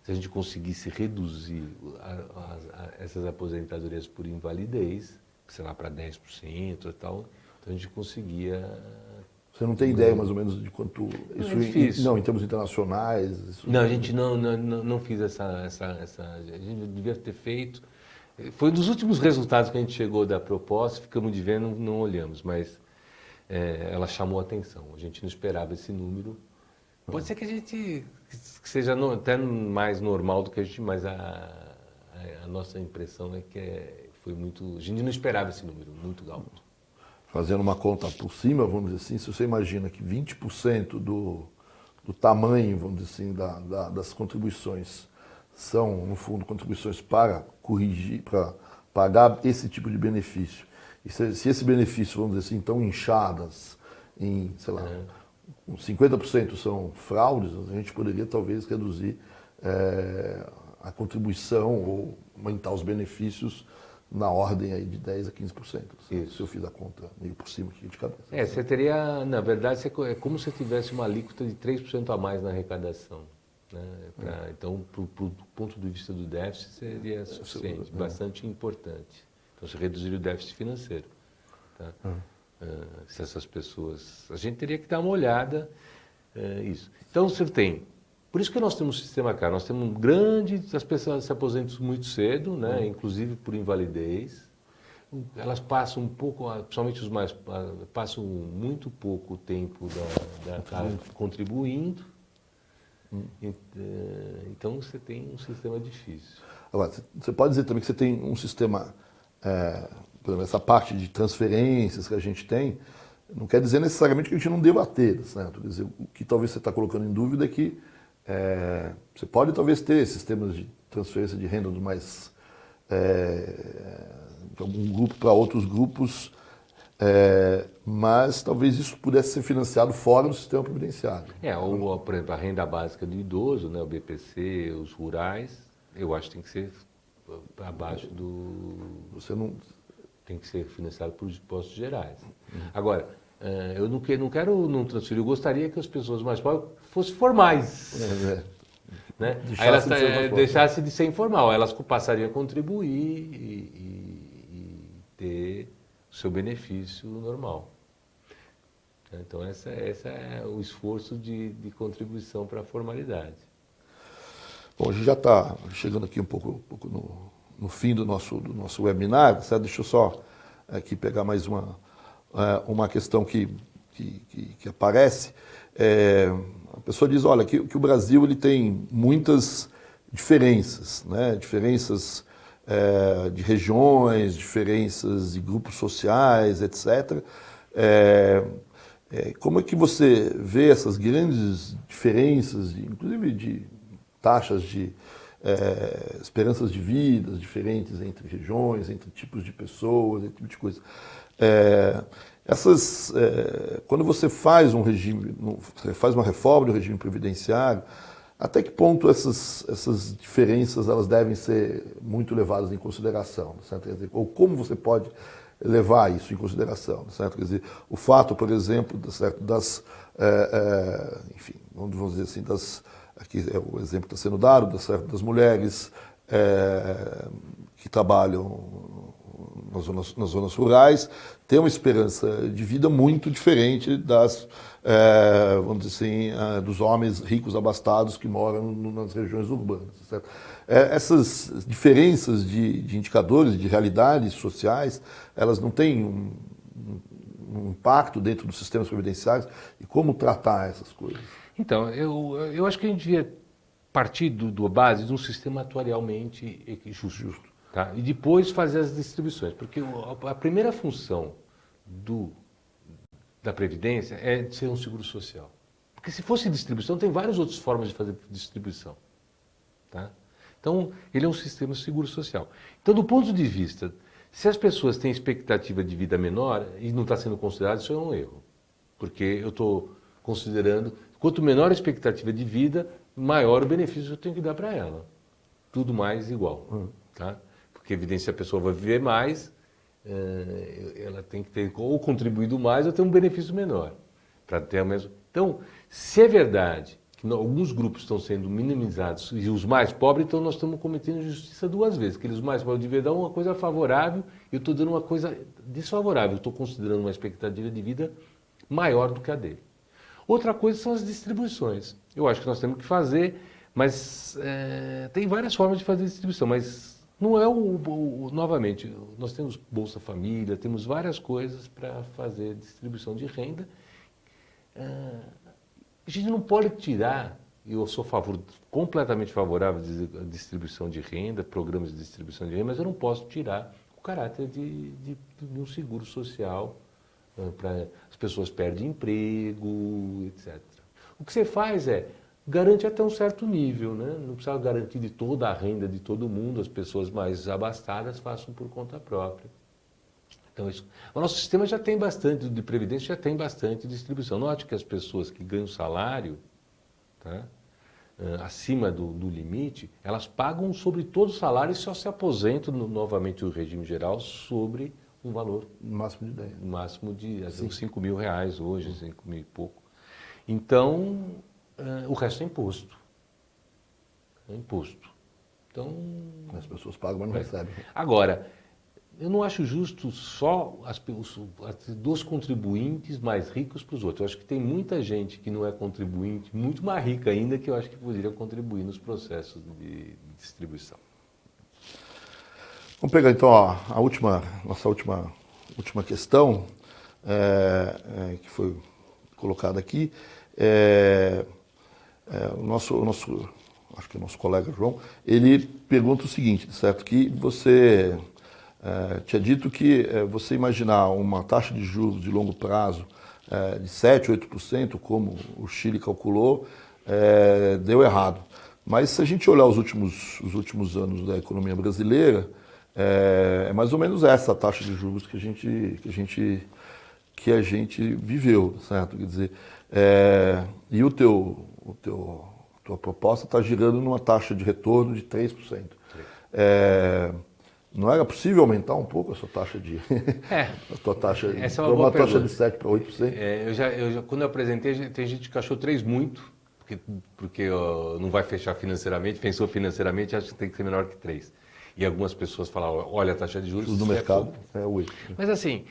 Se a gente conseguisse reduzir essas aposentadorias por invalidez, sei lá, para 10% e tal, então a gente conseguia... Você não tem ideia, mais ou menos, de quanto... Isso é difícil. Em termos internacionais... Não, a gente não fez essa... A gente devia ter feito... Foi um dos últimos resultados que a gente chegou da proposta, ficamos de ver, não olhamos, mas ela chamou a atenção. A gente não esperava esse número. Pode ser que a gente seja até mais normal do que a gente, mas a nossa impressão é que foi muito... A gente não esperava esse número, muito alto. Fazendo uma conta por cima, vamos dizer assim, se você imagina que 20% do tamanho, vamos dizer assim, das contribuições são, no fundo, contribuições para corrigir, para pagar esse tipo de benefício. E se esse benefício, vamos dizer assim, estão inchadas em, sei lá, 50% são fraudes, a gente poderia talvez reduzir a contribuição ou aumentar os benefícios na ordem aí de 10% a 15%. Se eu fiz a conta meio por cima aqui de cabeça. Você teria, na verdade, é como se tivesse uma alíquota de 3% a mais na arrecadação. Né? Então, do ponto de vista do déficit, seria suficiente, bastante importante. Então, você reduziria o déficit financeiro. Tá? Se essas pessoas... A gente teria que dar uma olhada isso. Então, você tem... Por isso que nós temos um sistema cá. Nós temos um grande... As pessoas se aposentam muito cedo, né? Inclusive por invalidez. Elas passam um pouco, principalmente os mais... Passam muito pouco tempo contribuindo. Então, você tem um sistema difícil. Agora, você pode dizer também que você tem um sistema... por exemplo, essa parte de transferências que a gente tem, não quer dizer necessariamente que a gente não deva ter, certo? Quer dizer, o que talvez você está colocando em dúvida é que você pode talvez ter sistemas de transferência de renda mais de algum grupo para outros grupos, mas talvez isso pudesse ser financiado fora do sistema previdenciário. Ou, por exemplo, a renda básica do idoso, né, o BPC, os rurais, eu acho que tem que ser abaixo do... Tem que ser financiado por impostos gerais. Agora, eu não quero não transferir, eu gostaria que as pessoas mais pobres fossem formais. Né? Aí elas deixassem de ser informal, elas passariam a contribuir e ter o seu benefício normal. Então, esse é o esforço de contribuição para a formalidade. Bom, a gente já está chegando aqui um pouco no fim do nosso webinar, certo? Deixa eu só aqui pegar mais uma questão que aparece. A pessoa diz, olha, que o Brasil ele tem muitas diferenças, né? Diferenças de regiões, diferenças de grupos sociais, etc. Como é que você vê essas grandes diferenças, inclusive de taxas de esperanças de vida diferentes entre regiões, entre tipos de pessoas, esse tipo de coisa? Quando você faz você faz uma reforma do regime previdenciário, até que ponto essas diferenças elas devem ser muito levadas em consideração, certo? Quer dizer, ou como você pode levar isso em consideração, certo? Quer dizer, o fato, por exemplo, certo, enfim, vamos dizer assim, aqui é o exemplo que está sendo dado, das mulheres que trabalham nas zonas rurais, tem uma esperança de vida muito diferente vamos dizer assim, dos homens ricos abastados que moram nas regiões urbanas. Certo? Essas diferenças de indicadores, de realidades sociais, elas não têm um impacto dentro dos sistemas previdenciários, e como tratar essas coisas? Então, eu acho que a gente devia partir da base de um sistema atuarialmente justo. Tá? E depois fazer as distribuições, porque a primeira função da Previdência é de ser um seguro social. Porque se fosse distribuição, tem várias outras formas de fazer distribuição. Tá? Então, ele é um sistema seguro social. Então, do ponto de vista, se as pessoas têm expectativa de vida menor e não está sendo considerado, isso é um erro. Porque eu estou considerando, quanto menor a expectativa de vida, maior o benefício que eu tenho que dar para ela. Tudo mais igual. Tá? Porque, evidente, se a pessoa vai viver mais, ela tem que ter ou contribuído mais ou ter um benefício menor. Para ter o mesmo. Então, se é verdade que alguns grupos estão sendo minimizados e os mais pobres, então nós estamos cometendo injustiça duas vezes. Aqueles mais pobres deviam dar uma coisa favorável e eu estou dando uma coisa desfavorável. Eu estou considerando uma expectativa de vida maior do que a dele. Outra coisa são as distribuições. Eu acho que nós temos que fazer, mas tem várias formas de fazer distribuição, mas não é novamente, nós temos Bolsa Família, temos várias coisas para fazer distribuição de renda. A gente não pode tirar, eu sou completamente favorável à distribuição de renda, programas de distribuição de renda, mas eu não posso tirar o caráter de um seguro social, para as pessoas perdem emprego, etc. O que você faz garante até um certo nível, né? Não precisa garantir de toda a renda de todo mundo, as pessoas mais abastadas façam por conta própria. Então, o nosso sistema já tem bastante, de previdência já tem bastante distribuição. Note que as pessoas que ganham salário, tá, acima do limite, elas pagam sobre todo o salário e só se aposentam novamente o regime geral sobre um valor máximo de 10. Máximo de uns R$5.000 hoje, 5.000 e pouco. Então, o resto é imposto. É imposto. Então, as pessoas pagam, mas não recebem. Agora, eu não acho justo só dos contribuintes mais ricos para os outros. Eu acho que tem muita gente que não é contribuinte, muito mais rica ainda, que eu acho que poderia contribuir nos processos de distribuição. Vamos pegar então nossa última questão, que foi colocada aqui. Acho que o nosso colega João, ele pergunta o seguinte, certo? Que você tinha dito que você imaginar uma taxa de juros de longo prazo de 7%, 8%, como o Chile calculou, deu errado. Mas se a gente olhar os últimos anos da economia brasileira, é mais ou menos essa taxa de juros que a gente viveu, certo? Quer dizer, e tua proposta está girando numa taxa de retorno de 3%. Não era possível aumentar um pouco essa taxa de... a tua taxa, essa é uma taxa de 7% para 8%? Quando eu apresentei, tem gente que achou 3 muito, porque não vai fechar financeiramente, pensou financeiramente, acha que tem que ser menor que 3. E algumas pessoas falaram, olha a taxa de juros... No mercado é 8%. Mas assim,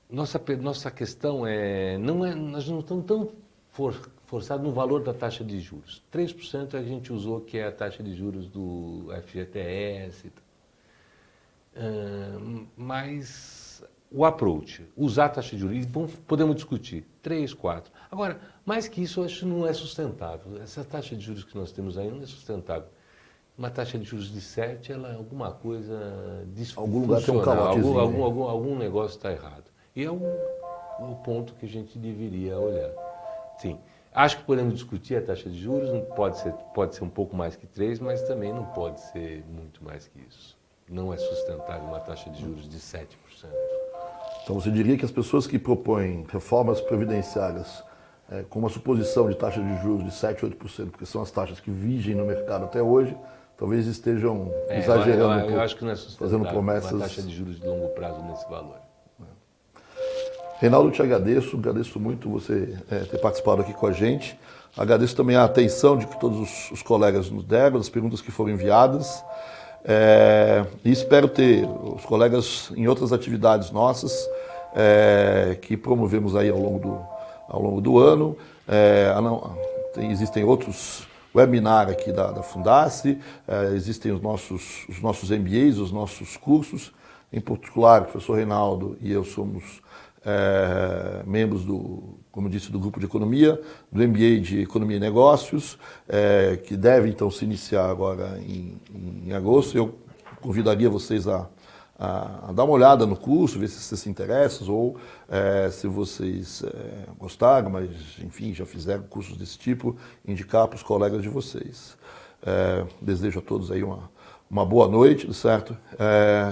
nossa questão nós não estamos tão forçado no valor da taxa de juros. 3% a gente usou, que é a taxa de juros do FGTS. Mas o approach, usar a taxa de juros, podemos discutir, 3, 4. Agora, mais que isso, eu acho que não é sustentável. Essa taxa de juros que nós temos aí não é sustentável. Uma taxa de juros de 7, ela é alguma coisa disfuncional. Algum lugar tem um calotezinho. Algum negócio está errado. E é o ponto que a gente deveria olhar. Sim, acho que podemos discutir a taxa de juros, pode ser um pouco mais que 3, mas também não pode ser muito mais que isso. Não é sustentável uma taxa de juros de 7%. Então você diria que as pessoas que propõem reformas previdenciárias com uma suposição de taxa de juros de 7, 8%, porque são as taxas que vigem no mercado até hoje, talvez estejam exagerando eu acho que não é sustentável fazendo promessas. Uma taxa de juros de longo prazo nesse valor. Reinaldo, te agradeço muito você ter participado aqui com a gente. Agradeço também a atenção de que todos os colegas nos deram, as perguntas que foram enviadas. E espero ter os colegas em outras atividades nossas que promovemos aí ao longo do ano. Existem outros webinars aqui da Fundace, existem os nossos MBAs, os nossos cursos. Em particular, o professor Reinaldo e eu somos membros como disse, do grupo de economia, do MBA de Economia e Negócios, que deve então se iniciar agora em agosto. Eu convidaria vocês a dar uma olhada no curso, ver se vocês se interessam ou se vocês gostaram, mas enfim, já fizeram cursos desse tipo, indicar para os colegas de vocês. Desejo a todos aí uma boa noite, certo?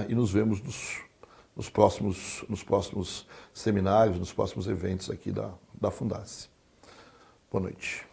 E nos vemos nos próximos seminários, nos próximos eventos aqui da Fundace. Boa noite.